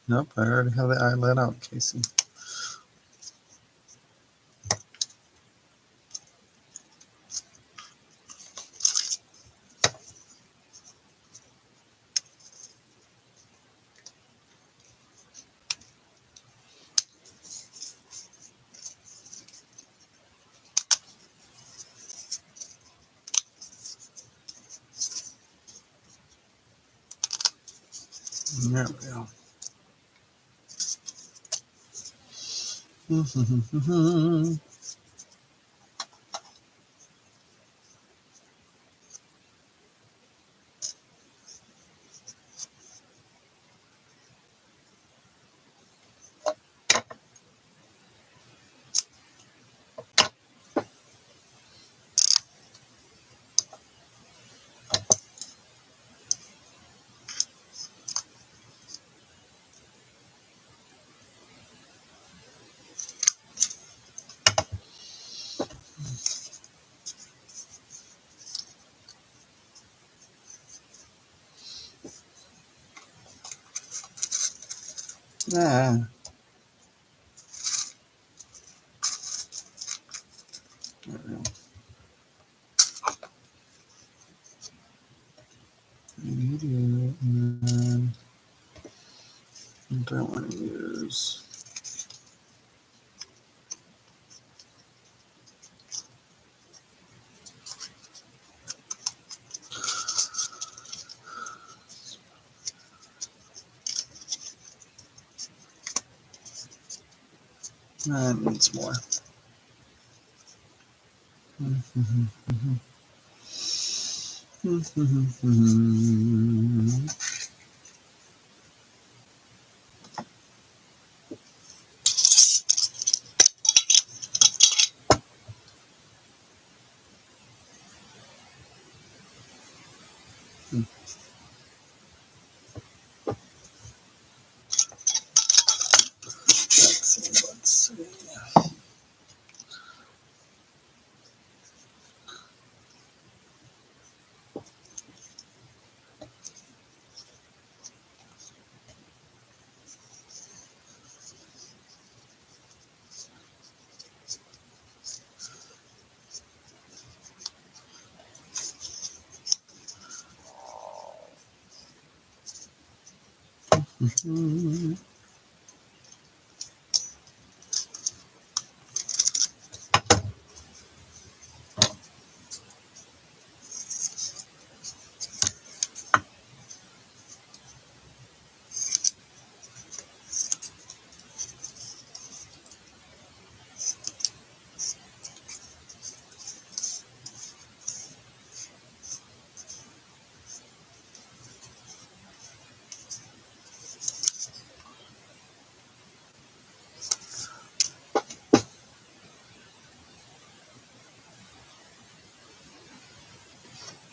Nope, I already have the eyelet out, Casey. There we go. Ah. There we go. And then I don't want to use. That needs more. Let's see.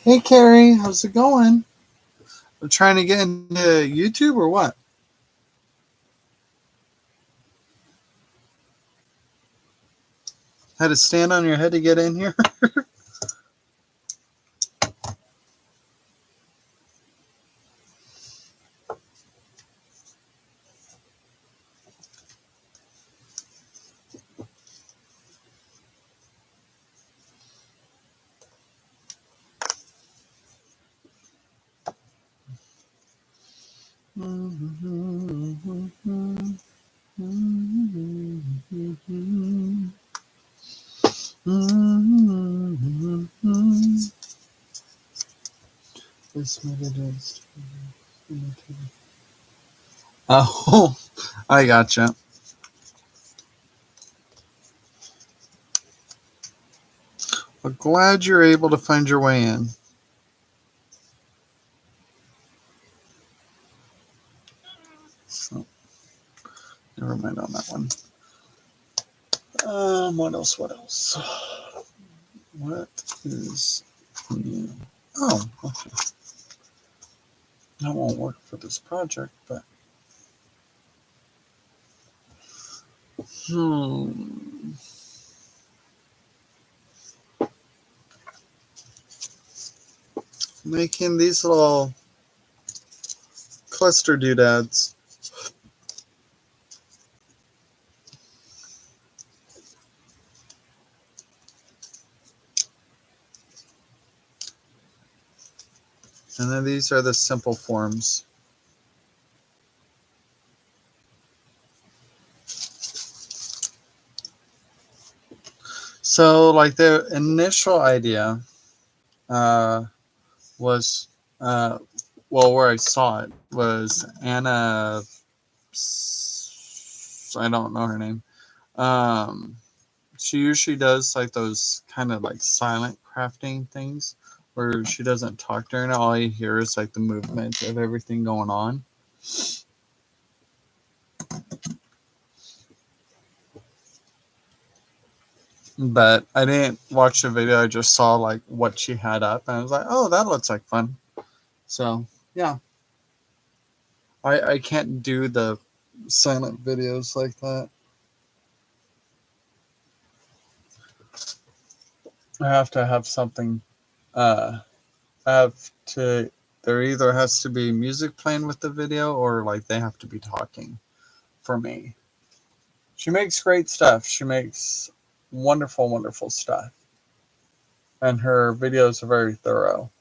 Hey Carrie, how's it going? I'm trying to get into YouTube or what? Had to stand on your head to get in here? This method is. Oh, I gotcha. Well, glad you're able to find your way in. Oh, never mind on that one. What else? What else? What is new? Oh, okay. That won't work for this project, but making these little cluster doodads. And then these are the simple forms. So, like the initial idea was, well, where I saw it was Anna. I don't know her name. Um, she usually does like those kind of like silent crafting things where she doesn't talk during it. All you hear is like the movement of everything going on. But I didn't watch the video. I just saw like what she had up, and I was like, "Oh, that looks like fun." So yeah, I can't do the silent videos like that. I have to have something. I have to. There either has to be music playing with the video, or like they have to be talking for me. She makes great stuff. She makes wonderful, wonderful stuff, and her videos are very thorough.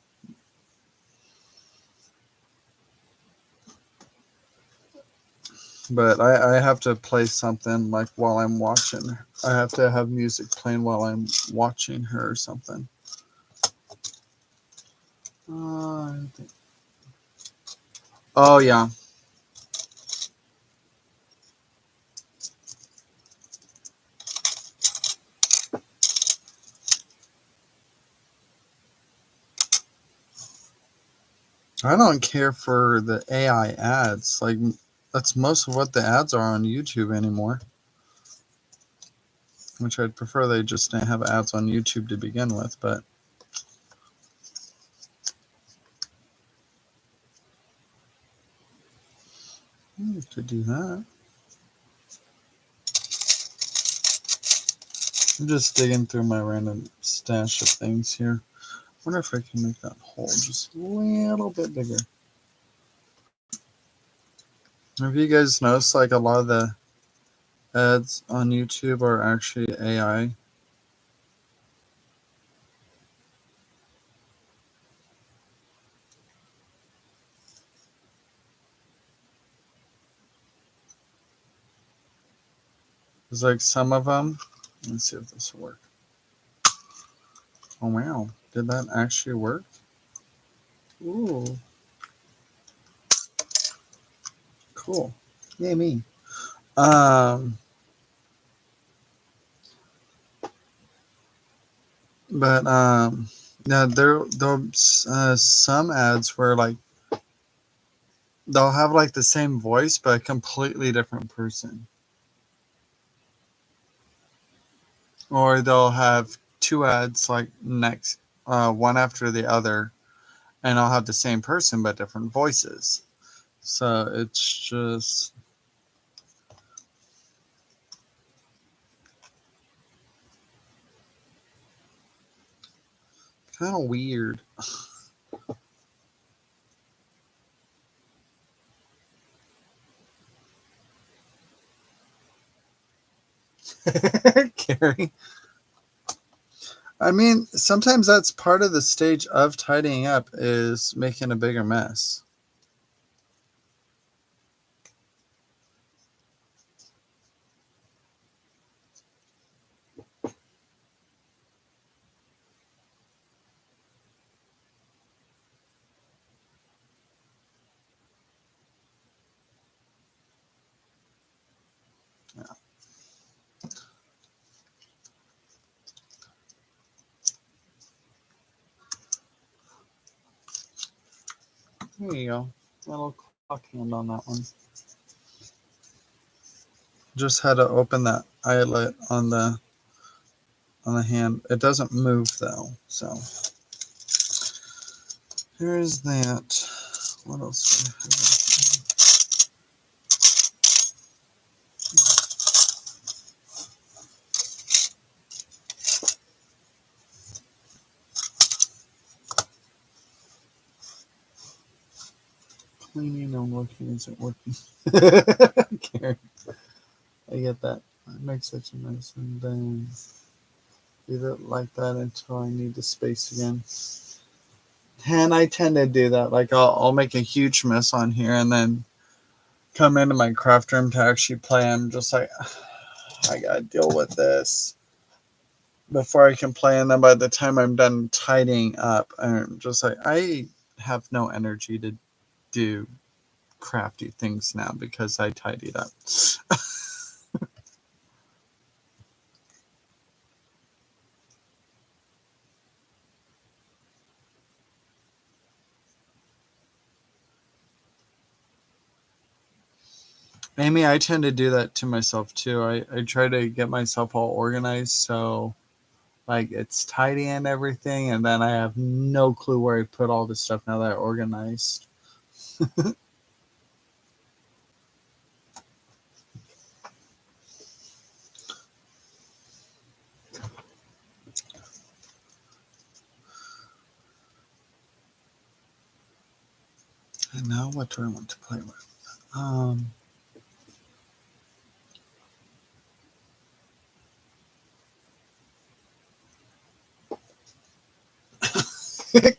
But I have to play something like while I'm watching. I have to have music playing while I'm watching her or something. Uh, oh yeah, I don't care for the AI ads. Like that's most of what the ads are on YouTube anymore. Which I'd prefer they just didn't have ads on YouTube to begin with, but to do that. I'm just digging through my random stash of things here. Wonder if I can make that hole just a little bit bigger. Have you guys noticed like a lot of the ads on YouTube are actually AI? There's like some of them. Let's see if this will work. Oh wow, did that actually work? Ooh, cool. Yay me. Um, but yeah, there's some ads where like they'll have like the same voice but a completely different person, or they'll have two ads like next one after the other, and I'll have the same person but different voices. So it's just kind of weird. Carrie. I mean, sometimes that's part of the stage of tidying up is making a bigger mess. There you go. A little clock hand on that one. Just had to open that eyelet on the hand. It doesn't move though, so here's that. What else do I have? Cleaning and looking isn't working. Karen, I get that. It makes such a mess, and then leave it like that until I need the space again. And I tend to do that. Like I'll make a huge mess on here, and then come into my craft room to actually play. I'm just like, I gotta deal with this before I can play. And then by the time I'm done tidying up, I'm just like, I have no energy to do crafty things now because I tidied up. Amy, I tend to do that to myself too. I try to get myself all organized so like it's tidy and everything, and then I have no clue where I put all this stuff now that I organized. And now what do I want to play with?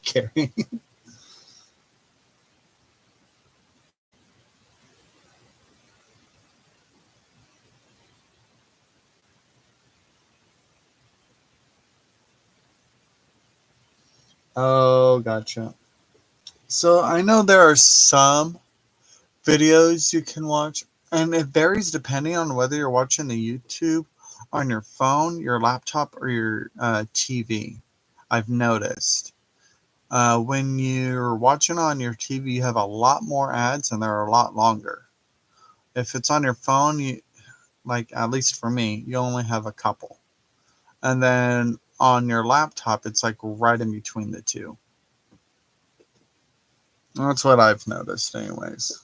Carrie. Oh, gotcha. So I know there are some videos you can watch, and it varies depending on whether you're watching the YouTube on your phone, your laptop, or your TV. I've noticed. When you're watching on your TV, you have a lot more ads and they're a lot longer. If it's on your phone, you like at least for me, you only have a couple. And then on your laptop, it's like right in between the two. That's what I've noticed, anyways.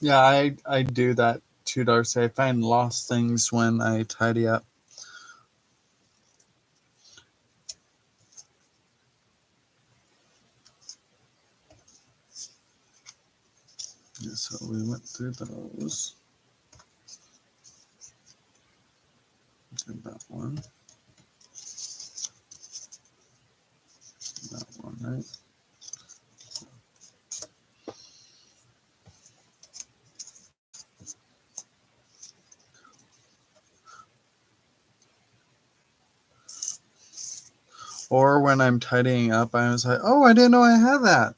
Yeah, I do that too, Darcy. I find lost things when I tidy up. Yeah, so we went through those. Did that one. That one, right? Or when I'm tidying up, I was like, oh, I didn't know I had that.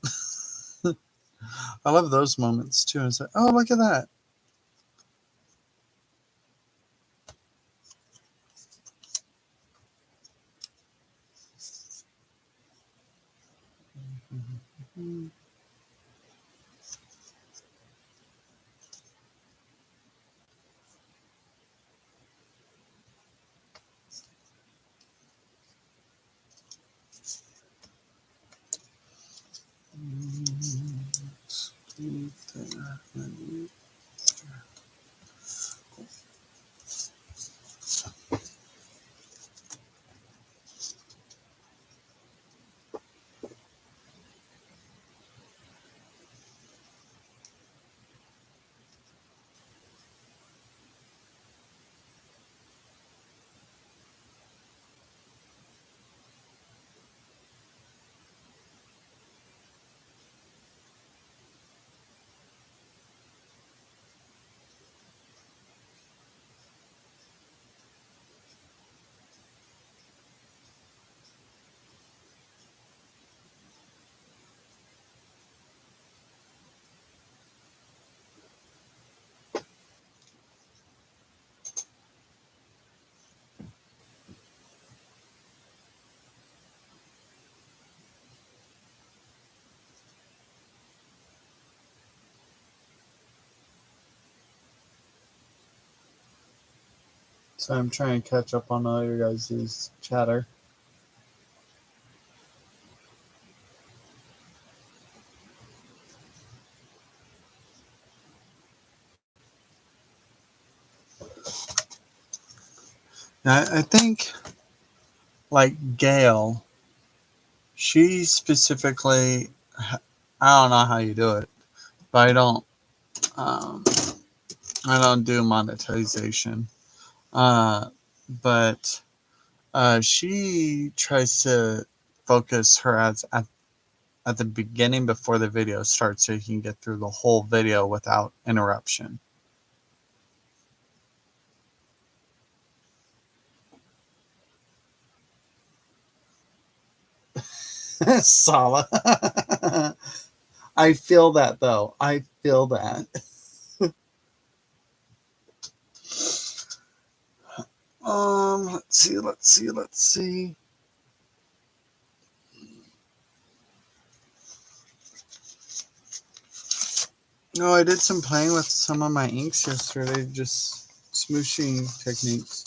I love those moments too. It's like, oh, look at that. So I'm trying to catch up on all your guys' chatter. I think, like Gail, she specifically, I don't know how you do it, but um, I don't do monetization. Uh, but she tries to focus her ads at the beginning before the video starts so you can get through the whole video without interruption. Sala. I feel that though. I feel that. Let's see. No, I did some playing with some of my inks yesterday, just smooshing techniques.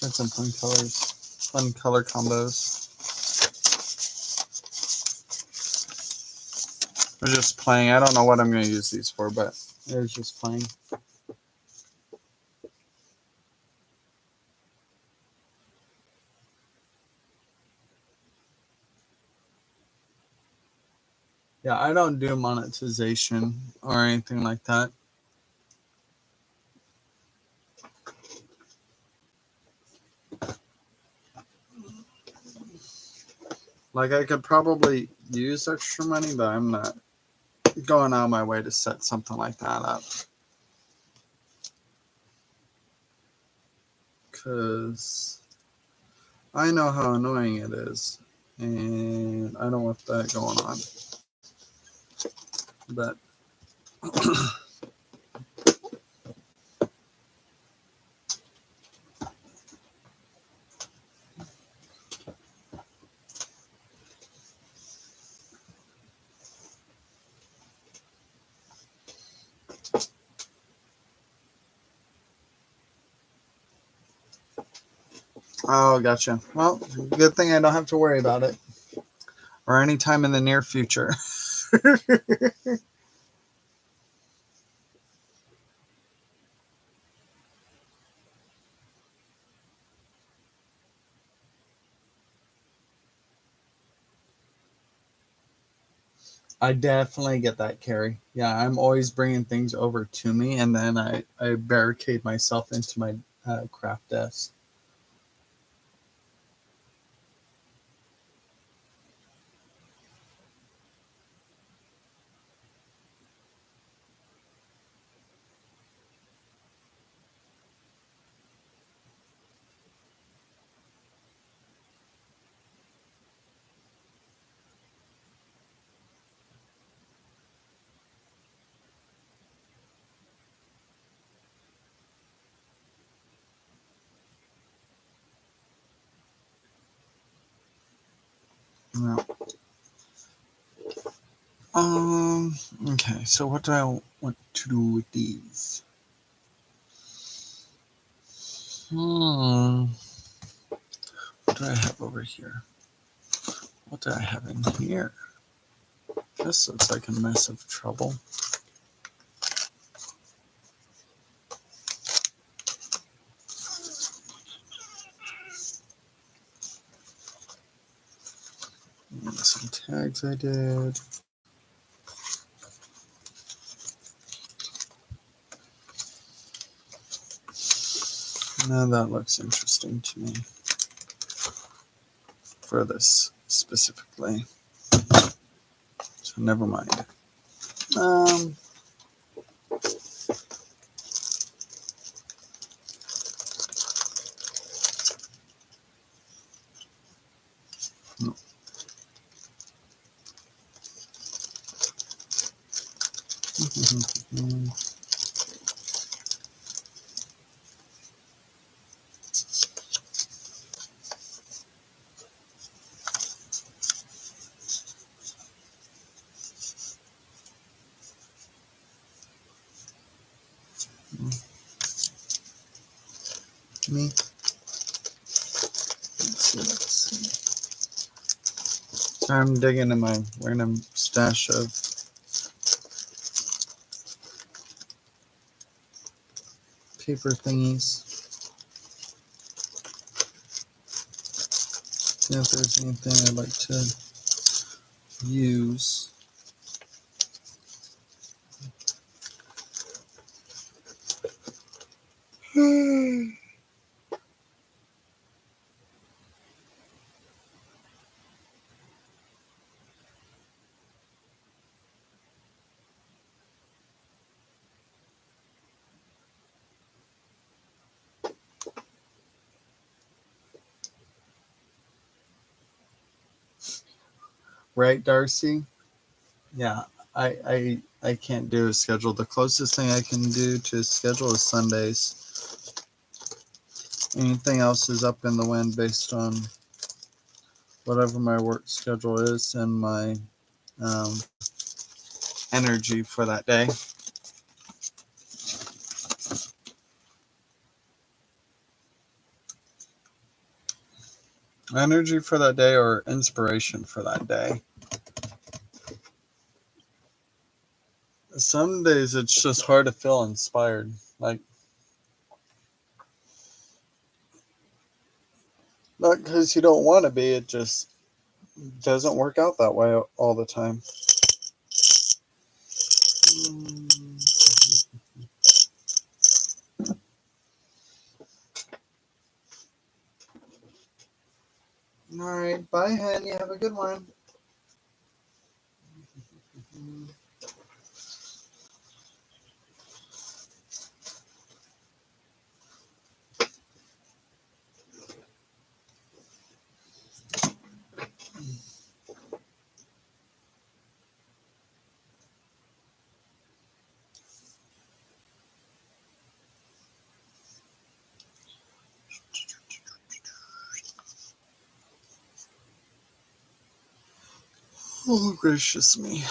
Got some fun color combos. We're just playing. I don't know what I'm going to use these for, but it was just playing. Yeah, I don't do monetization or anything like that. Like, I could probably use extra money, but I'm not going out of my way to set something like that up. Because I know how annoying it is. And I don't want that going on. But oh, gotcha. Well, good thing I don't have to worry about it. Or any time in the near future. I definitely get that, Carrie. Yeah, I'm always bringing things over to me, and then I barricade myself into my craft desk. No. Okay, so what do I want to do with these? What do I have over here? What do I have in here? This looks like a mess of trouble. And some tags I did. Now that looks interesting to me for this specifically. So never mind. No. Me. Let's see. So I'm digging in my random stash of paper thingies. See if there's anything I'd like to use. Right, Darcy? Yeah, I can't do a schedule. The closest thing I can do to a schedule is Sundays. Anything else is up in the wind based on whatever my work schedule is and my um, energy for that day. Energy for that day or inspiration for that day. Some days it's just hard to feel inspired. Like, not because you don't want to be, it just doesn't work out that way all the time. All right, bye, honey. Have a good one. Oh, gracious me.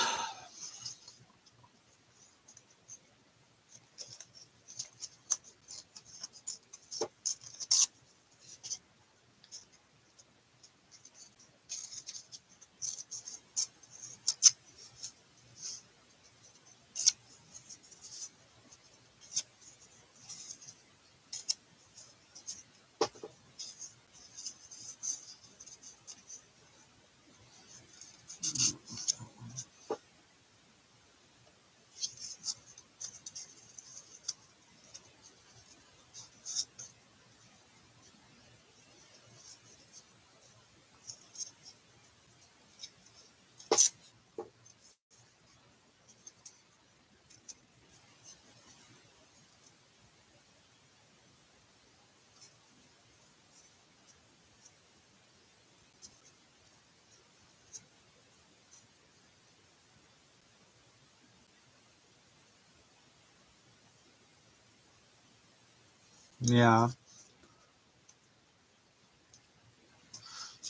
Yeah.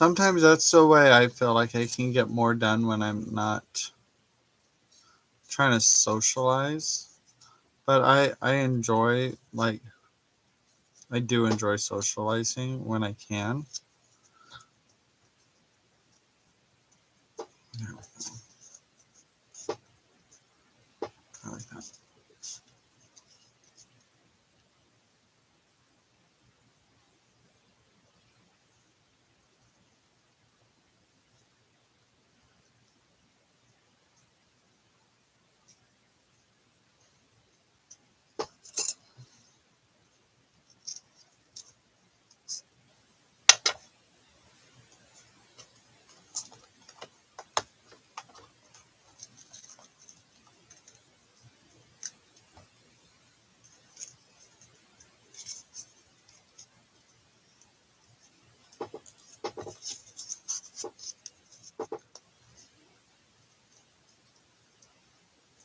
Sometimes that's the way I feel like I can get more done when I'm not trying to socialize. But I enjoy, like, I do enjoy socializing when I can. There we go. I like that.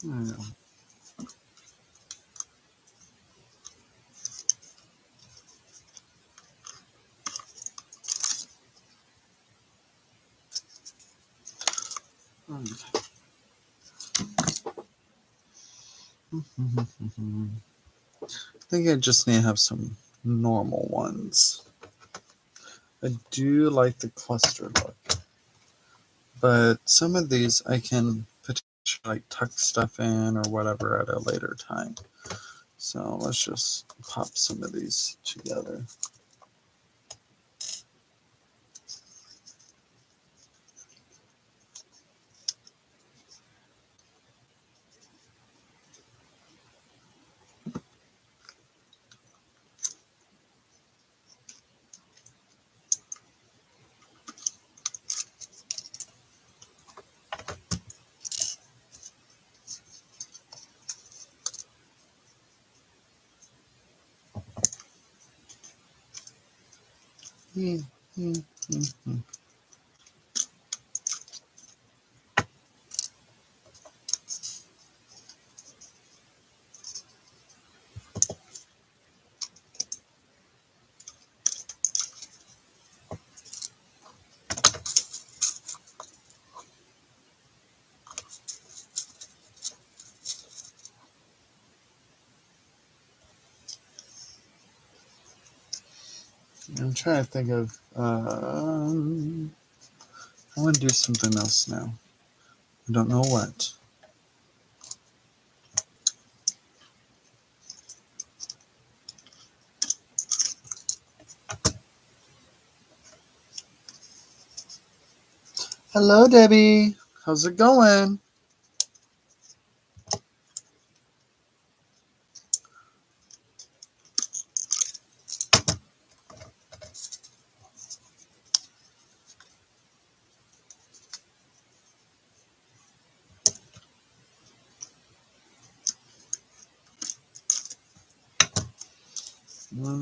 There we go. Okay. I think I just need to have some normal ones. I do like the cluster look, but some of these I can potentially like tuck stuff in or whatever at a later time. So let's just pop some of these together. Mm, mm, mm, mm. I'm trying to think of. I want to do something else now. I don't know what. Hello, Debbie. How's it going? Okay.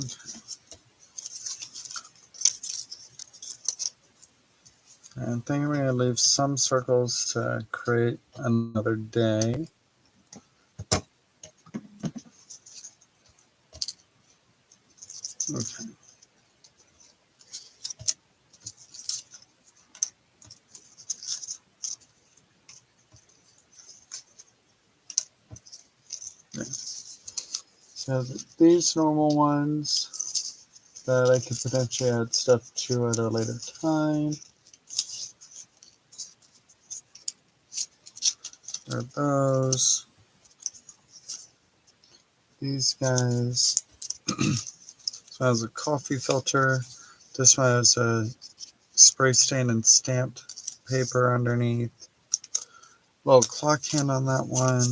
I think we're going to leave some circles to create another day. Okay. Yeah. So these normal ones that I could potentially add stuff to at a later time. There are those. These guys. This one has a coffee filter. This one has a spray stain and stamped paper underneath. Little clock hand on that one.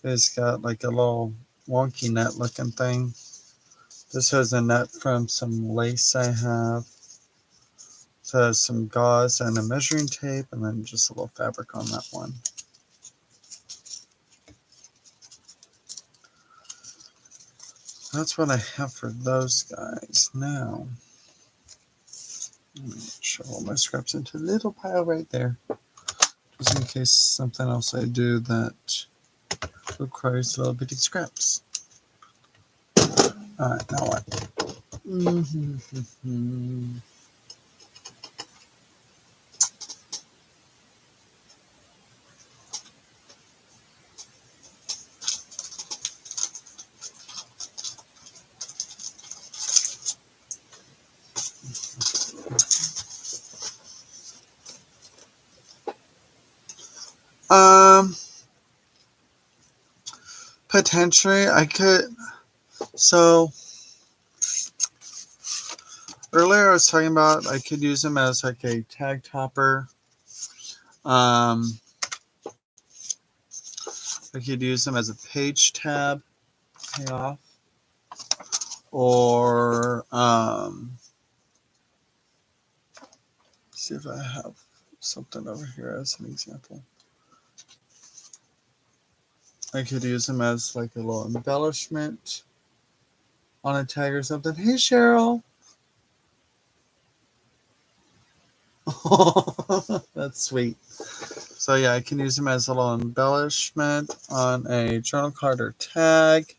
It's got like a little wonky net looking thing. This has a net from some lace I have. So it has some gauze and a measuring tape, and then just a little fabric on that one. That's what I have for those guys. Now, let me shovel my scraps into a little pile right there, just in case something else I do that requires a little bit of scraps. All right, now what? Um, Potentially, I could. So earlier, I was talking about I could use them as like a tag topper. Um, I could use them as a page tab payoff, or see if I have something over here as an example. I could use them as like a little embellishment on a tag or something. Hey, Cheryl. That's sweet. So yeah, I can use them as a little embellishment on a journal card or tag.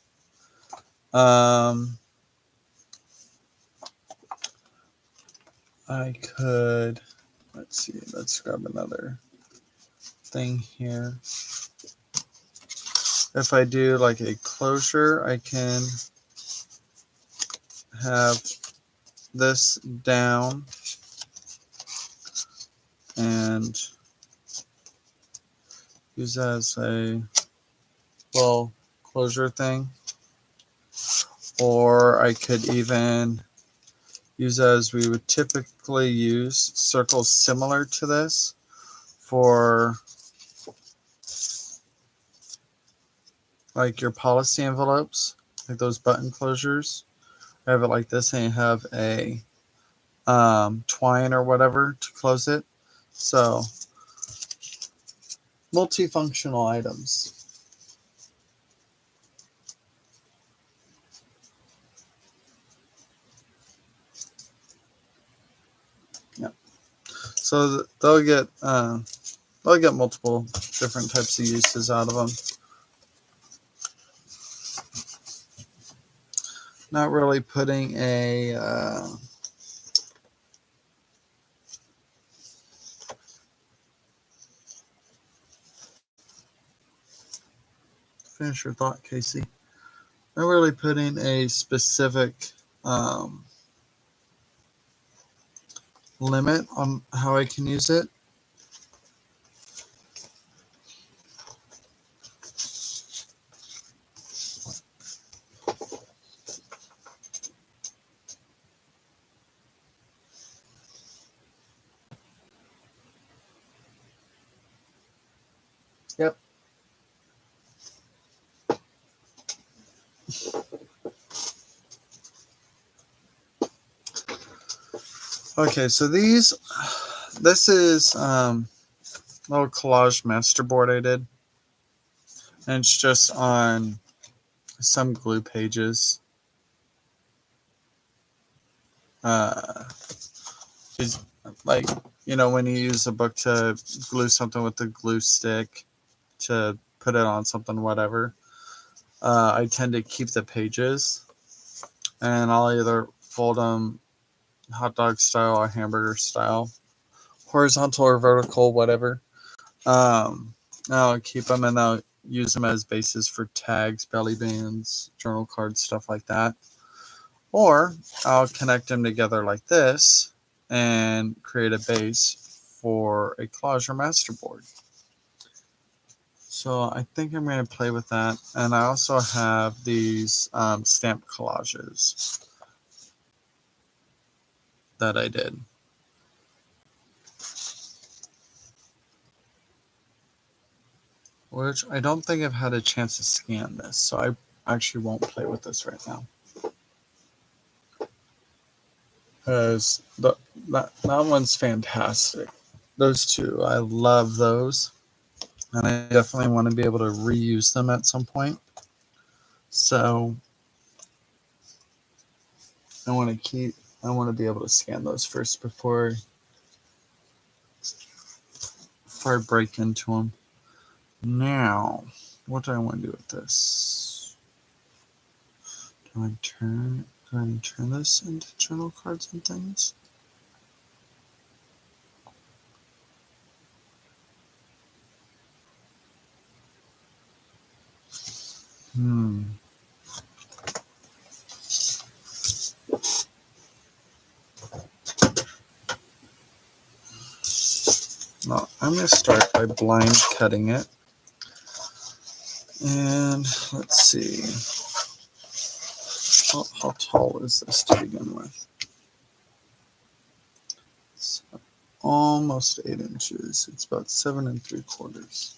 Um, I could, let's see, let's grab another thing here. If I do like a closure, I can have this down and use that as a little closure thing. Or I could even use as we would typically use circles similar to this for like your policy envelopes, like those button closures. I have it like this, and you have a twine or whatever to close it. So multifunctional items. Yeah. So they'll get multiple different types of uses out of them. Not really putting a finish your thought, Casey. Not really putting a specific limit on how I can use it. Yep. Okay, so this is little collage masterboard I did, and it's just on some glue pages. It's like, when you use a book to glue something with the glue stick to put it on something, whatever. I tend to keep the pages, and I'll either fold them hot dog style or hamburger style, horizontal or vertical, whatever. I'll keep them, and I'll use them as bases for tags, belly bands, journal cards, stuff like that. Or I'll connect them together like this and create a base for a collage or masterboard. So I think I'm going to play with that. And I also have these stamp collages that I did. Which I don't think I've had a chance to scan this. So I actually won't play with this right now. Because that one's fantastic. Those two, I love those. And I definitely want to be able to reuse them at some point. So I want to be able to scan those first before I break into them. Now, what do I want to do with this? Do I turn this into journal cards and things? Well, I'm going to start by blind cutting it. And let's see. How tall is this to begin with? It's almost 8 inches. It's about 7 3/4.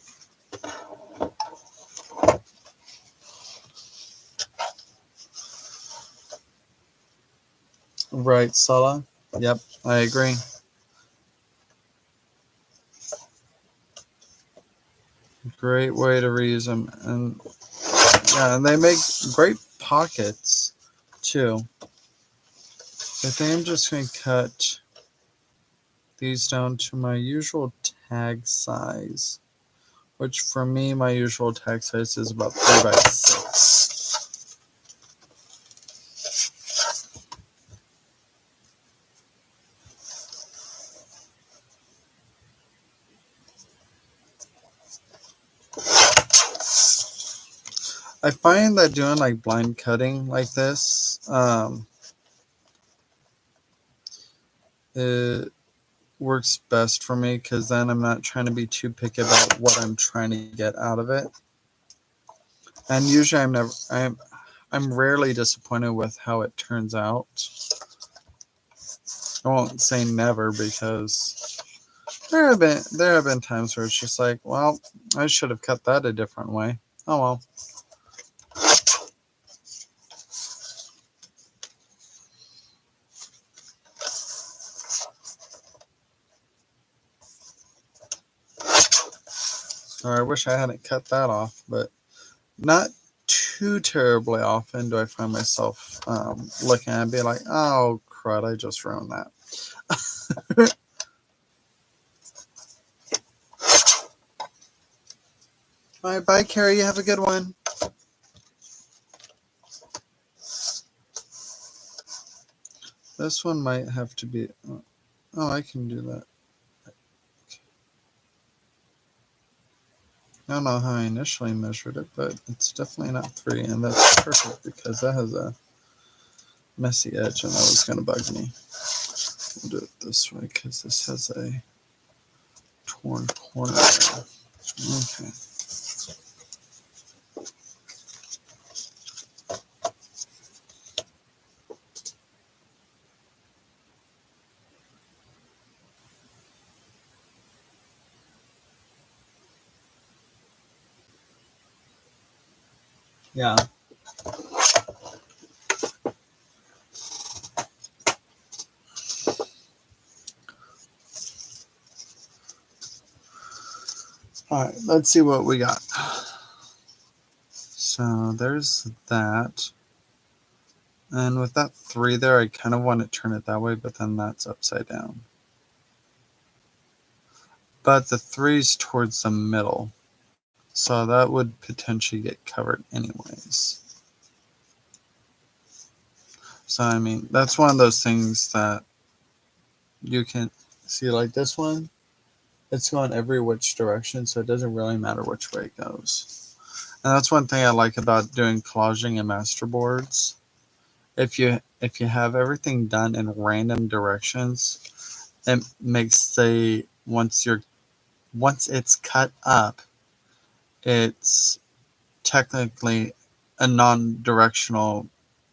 Right, Sala? Yep, I agree. Great way to reuse them. And yeah, and they make great pockets too. I think I'm just going to cut these down to my usual tag size, which for me, my usual tag size is about 3 by 6. I find that doing like blind cutting like this, it works best for me because then I'm not trying to be too picky about what I'm trying to get out of it. And usually I'm rarely disappointed with how it turns out. I won't say never because there have been times where it's just like, well, I should have cut that a different way. Oh well. Or I wish I hadn't cut that off, but not too terribly often do I find myself looking at it and be like, oh crud, I just ruined that. All right, bye, Carrie. You have a good one. This one might have to be. Oh, I can do that. I don't know how I initially measured it, but it's definitely not 3, and that's perfect because that has a messy edge, and that was going to bug me. We'll do it this way because this has a torn corner there. Okay. Yeah. All right, let's see what we got. So there's that. And with that 3 there, I kind of want to turn it that way, but then that's upside down. But the 3's towards the middle. So that would potentially get covered anyways. So, I mean, that's one of those things that you can see, like this one. It's going every which direction, so it doesn't really matter which way it goes. And that's one thing I like about doing collaging and masterboards. If you have everything done in random directions, it makes once it's cut up, it's technically a non-directional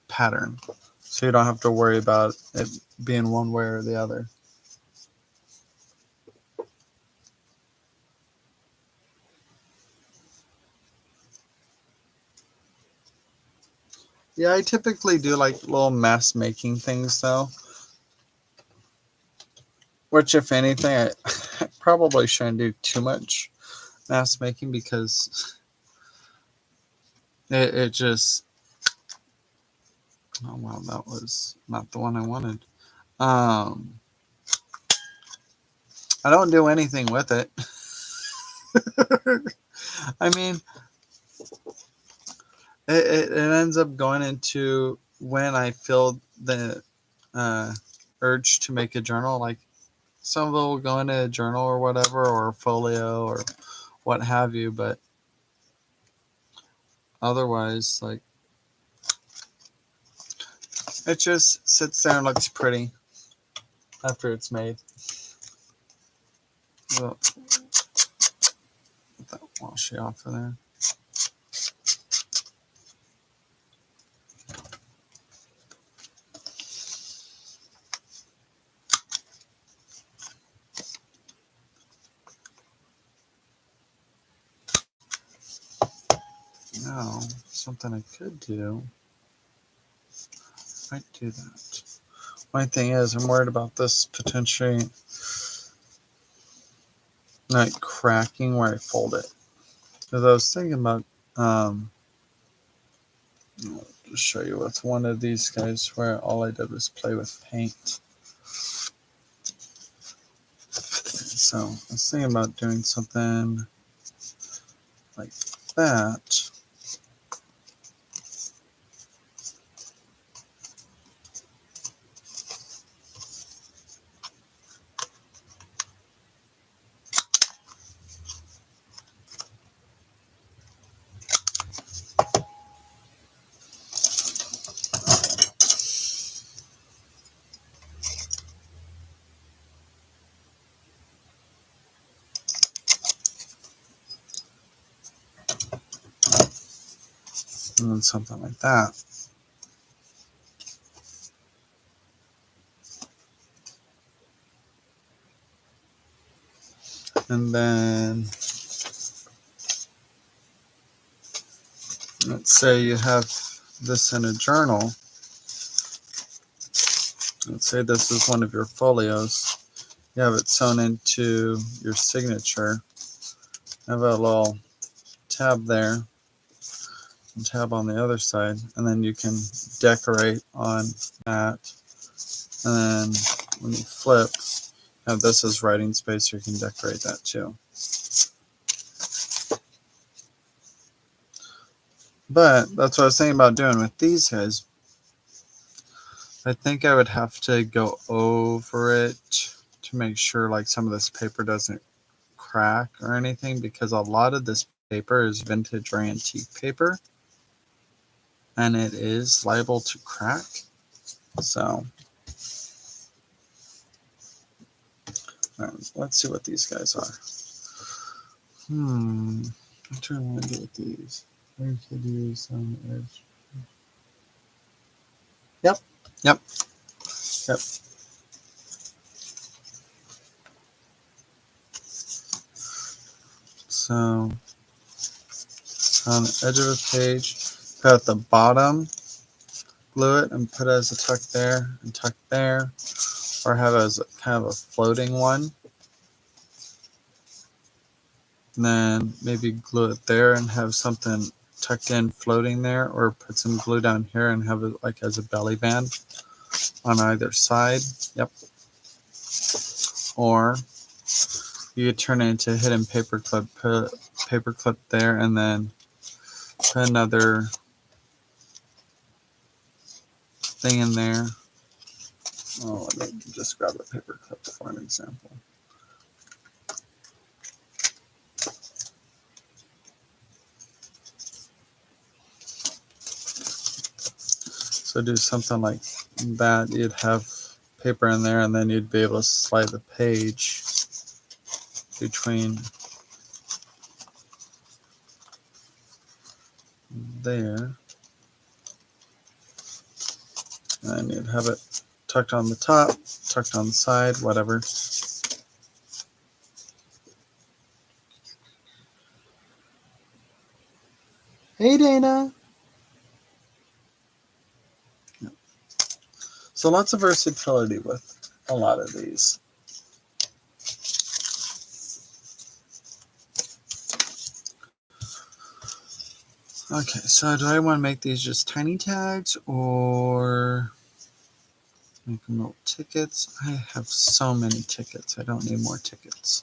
pattern. So you don't have to worry about it being one way or the other. Yeah, I typically do like little mask making things though. Which, if anything, I probably shouldn't do too much mask making because it just. Oh, well, that was not the one I wanted. I don't do anything with it. I mean, it ends up going into when I feel the urge to make a journal. Like some of it will go into a journal or whatever, or a folio or what have you. But otherwise, like it just sits there and looks pretty after it's made. Well, get that washi off of there. Now, something I could do, might do that. My thing is, I'm worried about this potentially like cracking where I fold it. Because I was thinking about, I'll just show you with one of these guys where all I did was play with paint. So I was thinking about doing something like that. And then something like that. And then let's say you have this in a journal. Let's say this is one of your folios. You have it sewn into your signature. Have a little tab there, and tab on the other side, and then you can decorate on that. And then when you flip, have this as writing space, you can decorate that too. But that's what I was thinking about doing with these guys. I think I would have to go over it to make sure like some of this paper doesn't crack or anything, because a lot of this paper is vintage or antique paper and it is liable to crack. So let's see what these guys are. What do I want to do with these? I could use on the edge. Yep. So on the edge of a page, put at the bottom, glue it and put it as a tuck there and tuck there, or have it as kind of a floating one. And then maybe glue it there and have something tucked in floating there, or put some glue down here and have it like as a belly band on either side. Yep. Or you could turn it into a hidden paper clip, put a paper clip there and then put another thing in there. Oh, let me just grab a paper clip for an example. So do something like that. You'd have paper in there and then you'd be able to slide the page between there. And you'd have it tucked on the top, tucked on the side, whatever. Hey, Dana. Yeah. So lots of versatility with a lot of these. Okay, so do I want to make these just tiny tags or make them little tickets? I have so many tickets. I don't need more tickets.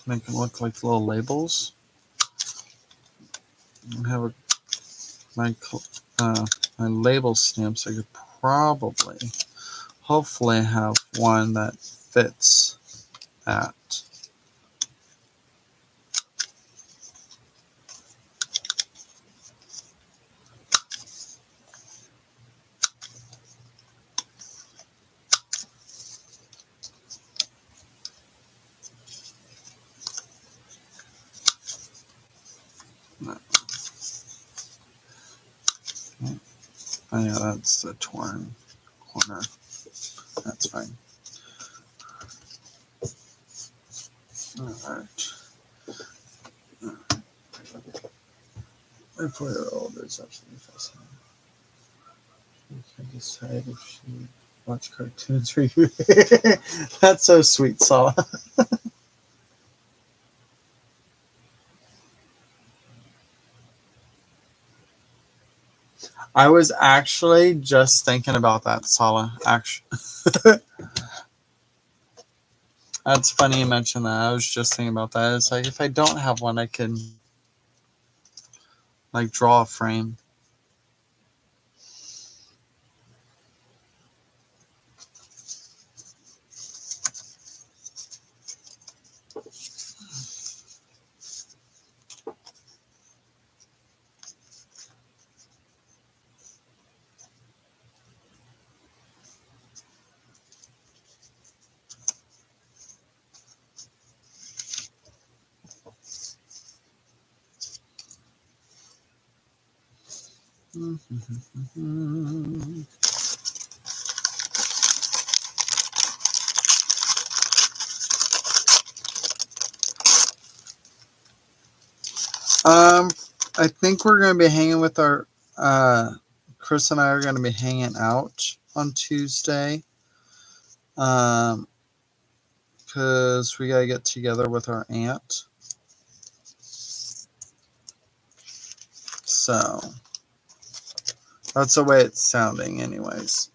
Make them look like little labels. I have my my label stamps. I could probably, hopefully, have one that fits that. Oh yeah, that's the torn corner. That's fine. Alright. My 4-year-old is absolutely fascinating. She can decide if she watch cartoons or you. That's so sweet, Sala. I was actually just thinking about that, Sala. Actually, that's funny you mentioned that. I was just thinking about that. It's like if I don't have one, I can like draw a frame. Um, I think we're going to be hanging with our. Chris and I are going to be hanging out on Tuesday. Because we got to get together with our aunt. So that's the way it's sounding, anyways.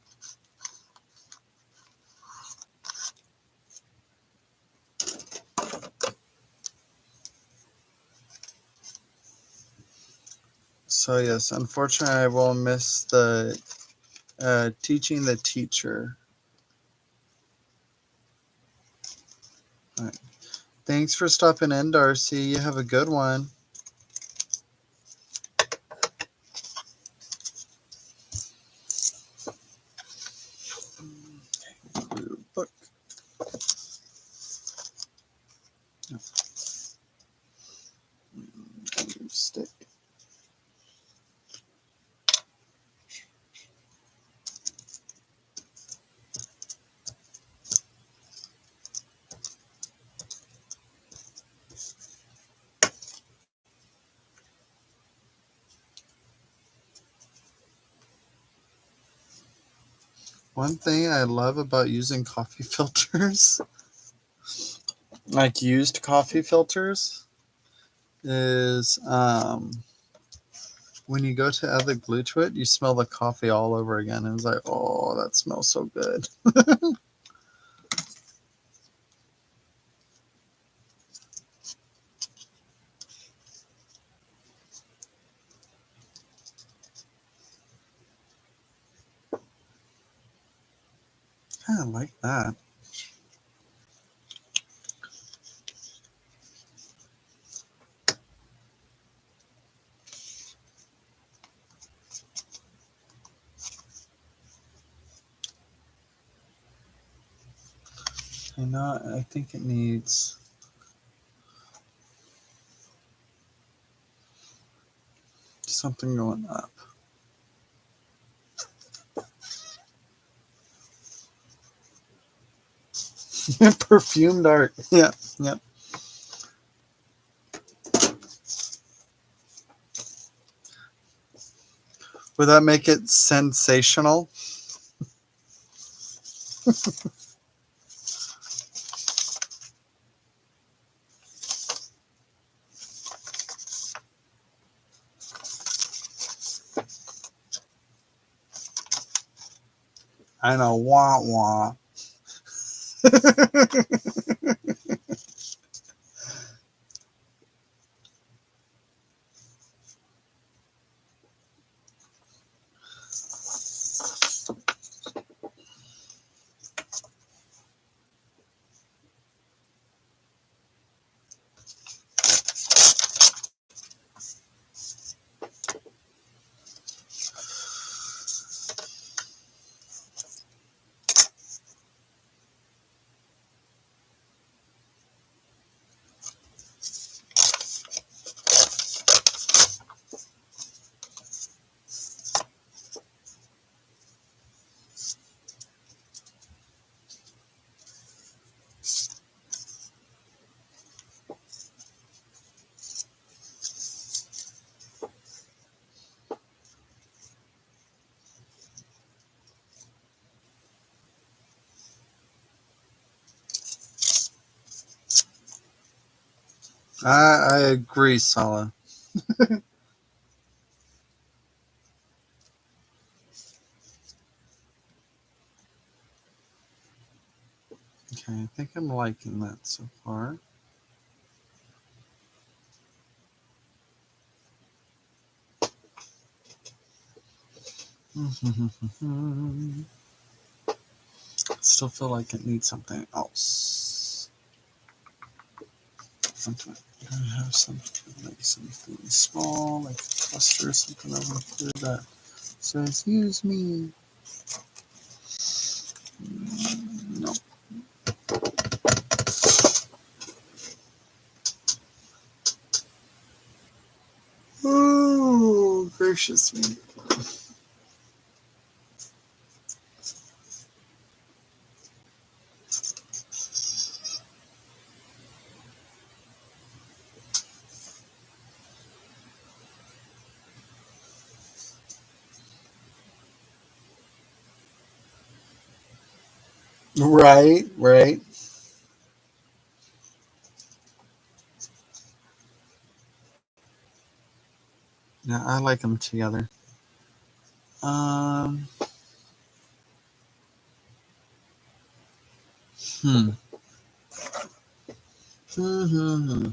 So yes, unfortunately, I will miss the teaching the teacher. All right. Thanks for stopping in, Darcy. You have a good one. Book. Stick. One thing I love about using coffee filters, like used coffee filters, is when you go to add the glue to it, you smell the coffee all over again. And it's like, oh, that smells so good. Kind of like that. You know, I think it needs something going up. Perfumed art. Yeah, yeah. Would that make it sensational? I know, wah wah. I agree, Sala. Okay, I think I'm liking that so far. Still feel like it needs something else. Something. I have something like something small, like a cluster or something over here that says "Use me." No. Oh, gracious me. Right, right. Yeah, I like them together. Um, hmm. Mm-hmm.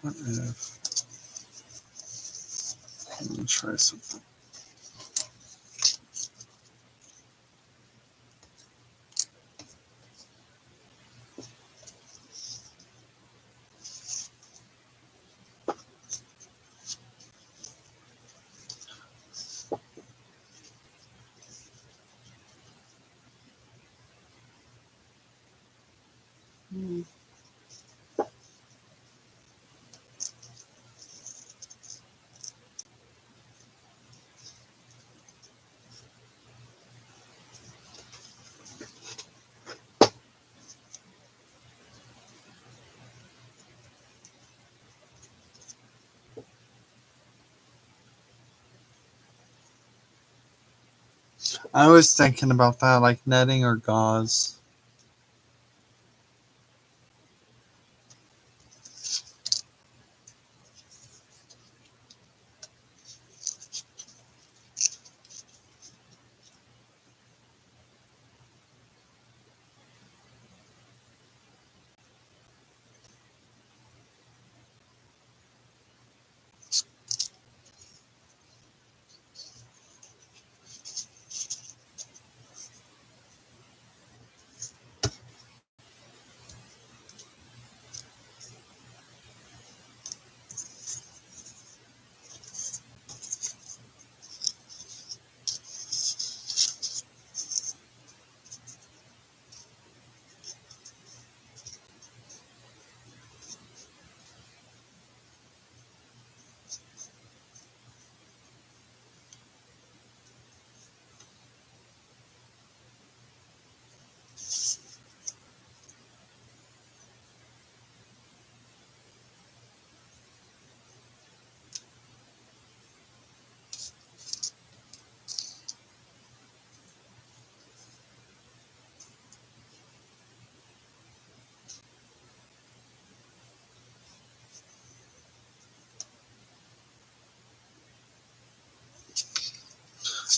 What if? Let me try something. I was thinking about that, like netting or gauze.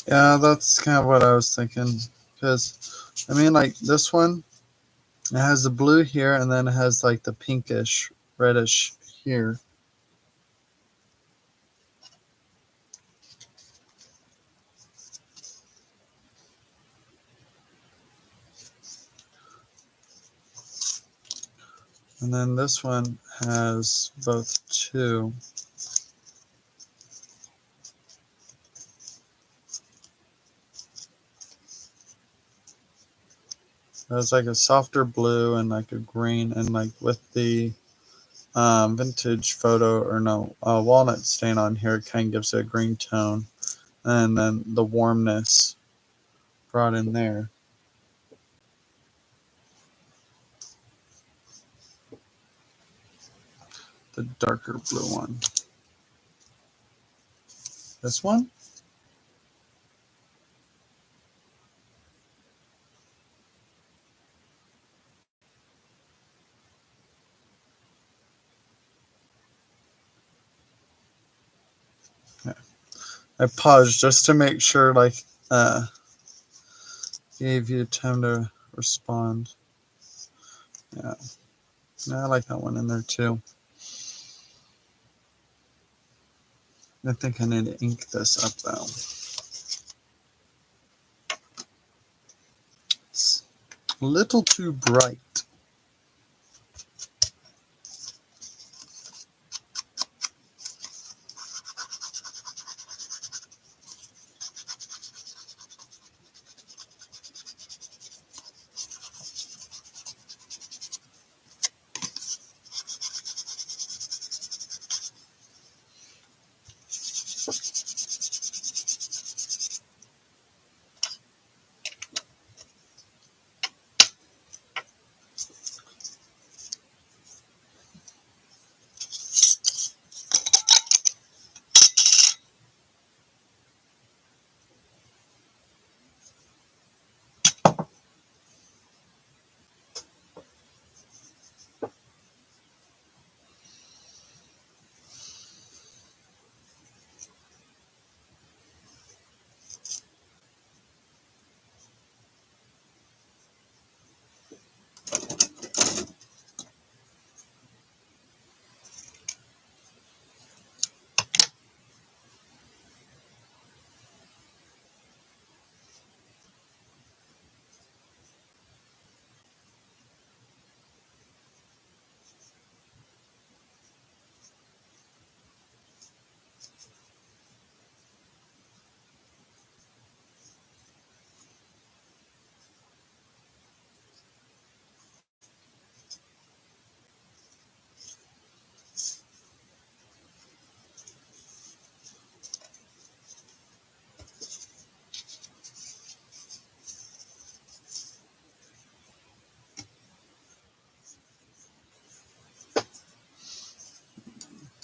Yeah, that's kind of what I was thinking. Because, I mean, like this one, it has the blue here, and then it has like the pinkish, reddish here. And then this one has both too. There's like a softer blue and like a green, and like with the vintage photo or no walnut stain on here, it kind of gives it a green tone, and then the warmness brought in there. the darker blue one. This one? Yeah. I paused just to make sure, like, gave you time to respond. Yeah. I like that one in there too. I think I need to ink this up though. It's a little too bright.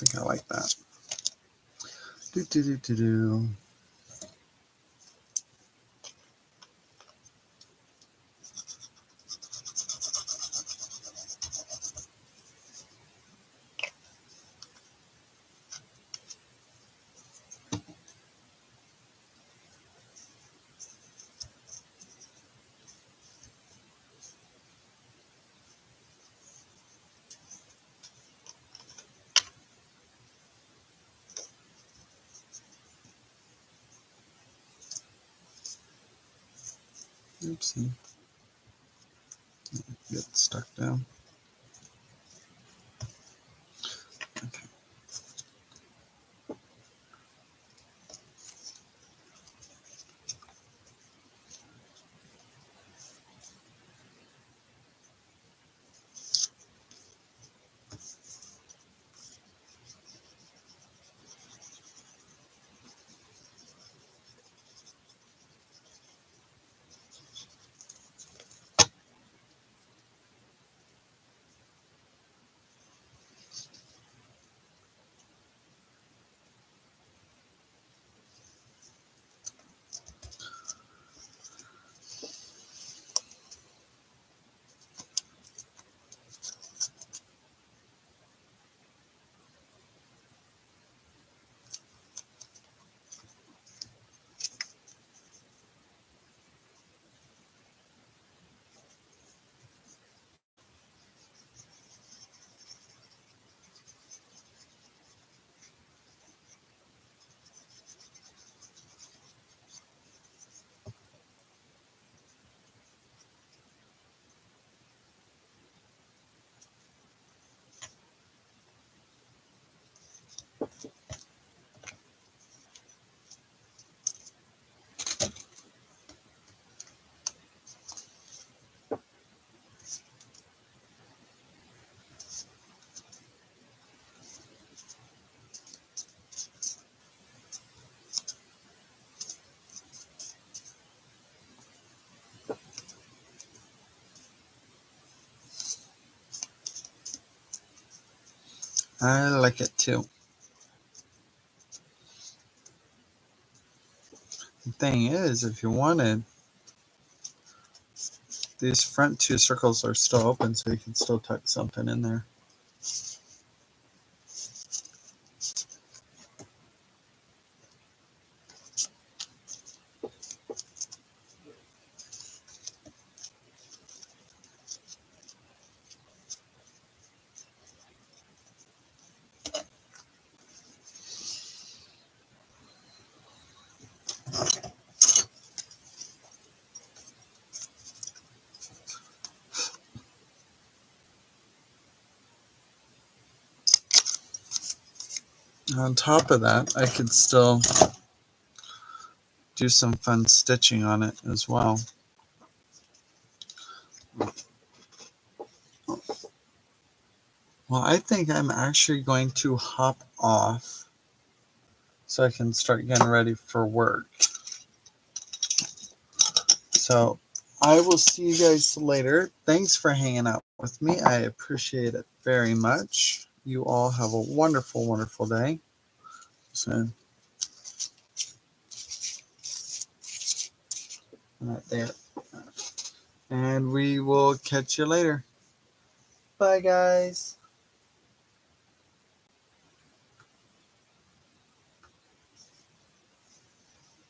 I think I like that. Do do do do do. Oopsie. Get stuck down. Okay. I like it too. The thing is, if you wanted, these front two circles are still open, so you can still tuck something in there. On top of that, I could still do some fun stitching on it as well. Well, I think I'm actually going to hop off so I can start getting ready for work. So I will see you guys later. Thanks for hanging out with me. I appreciate it very much. You all have a wonderful, wonderful day. So, right there. And we will catch you later. Bye, guys.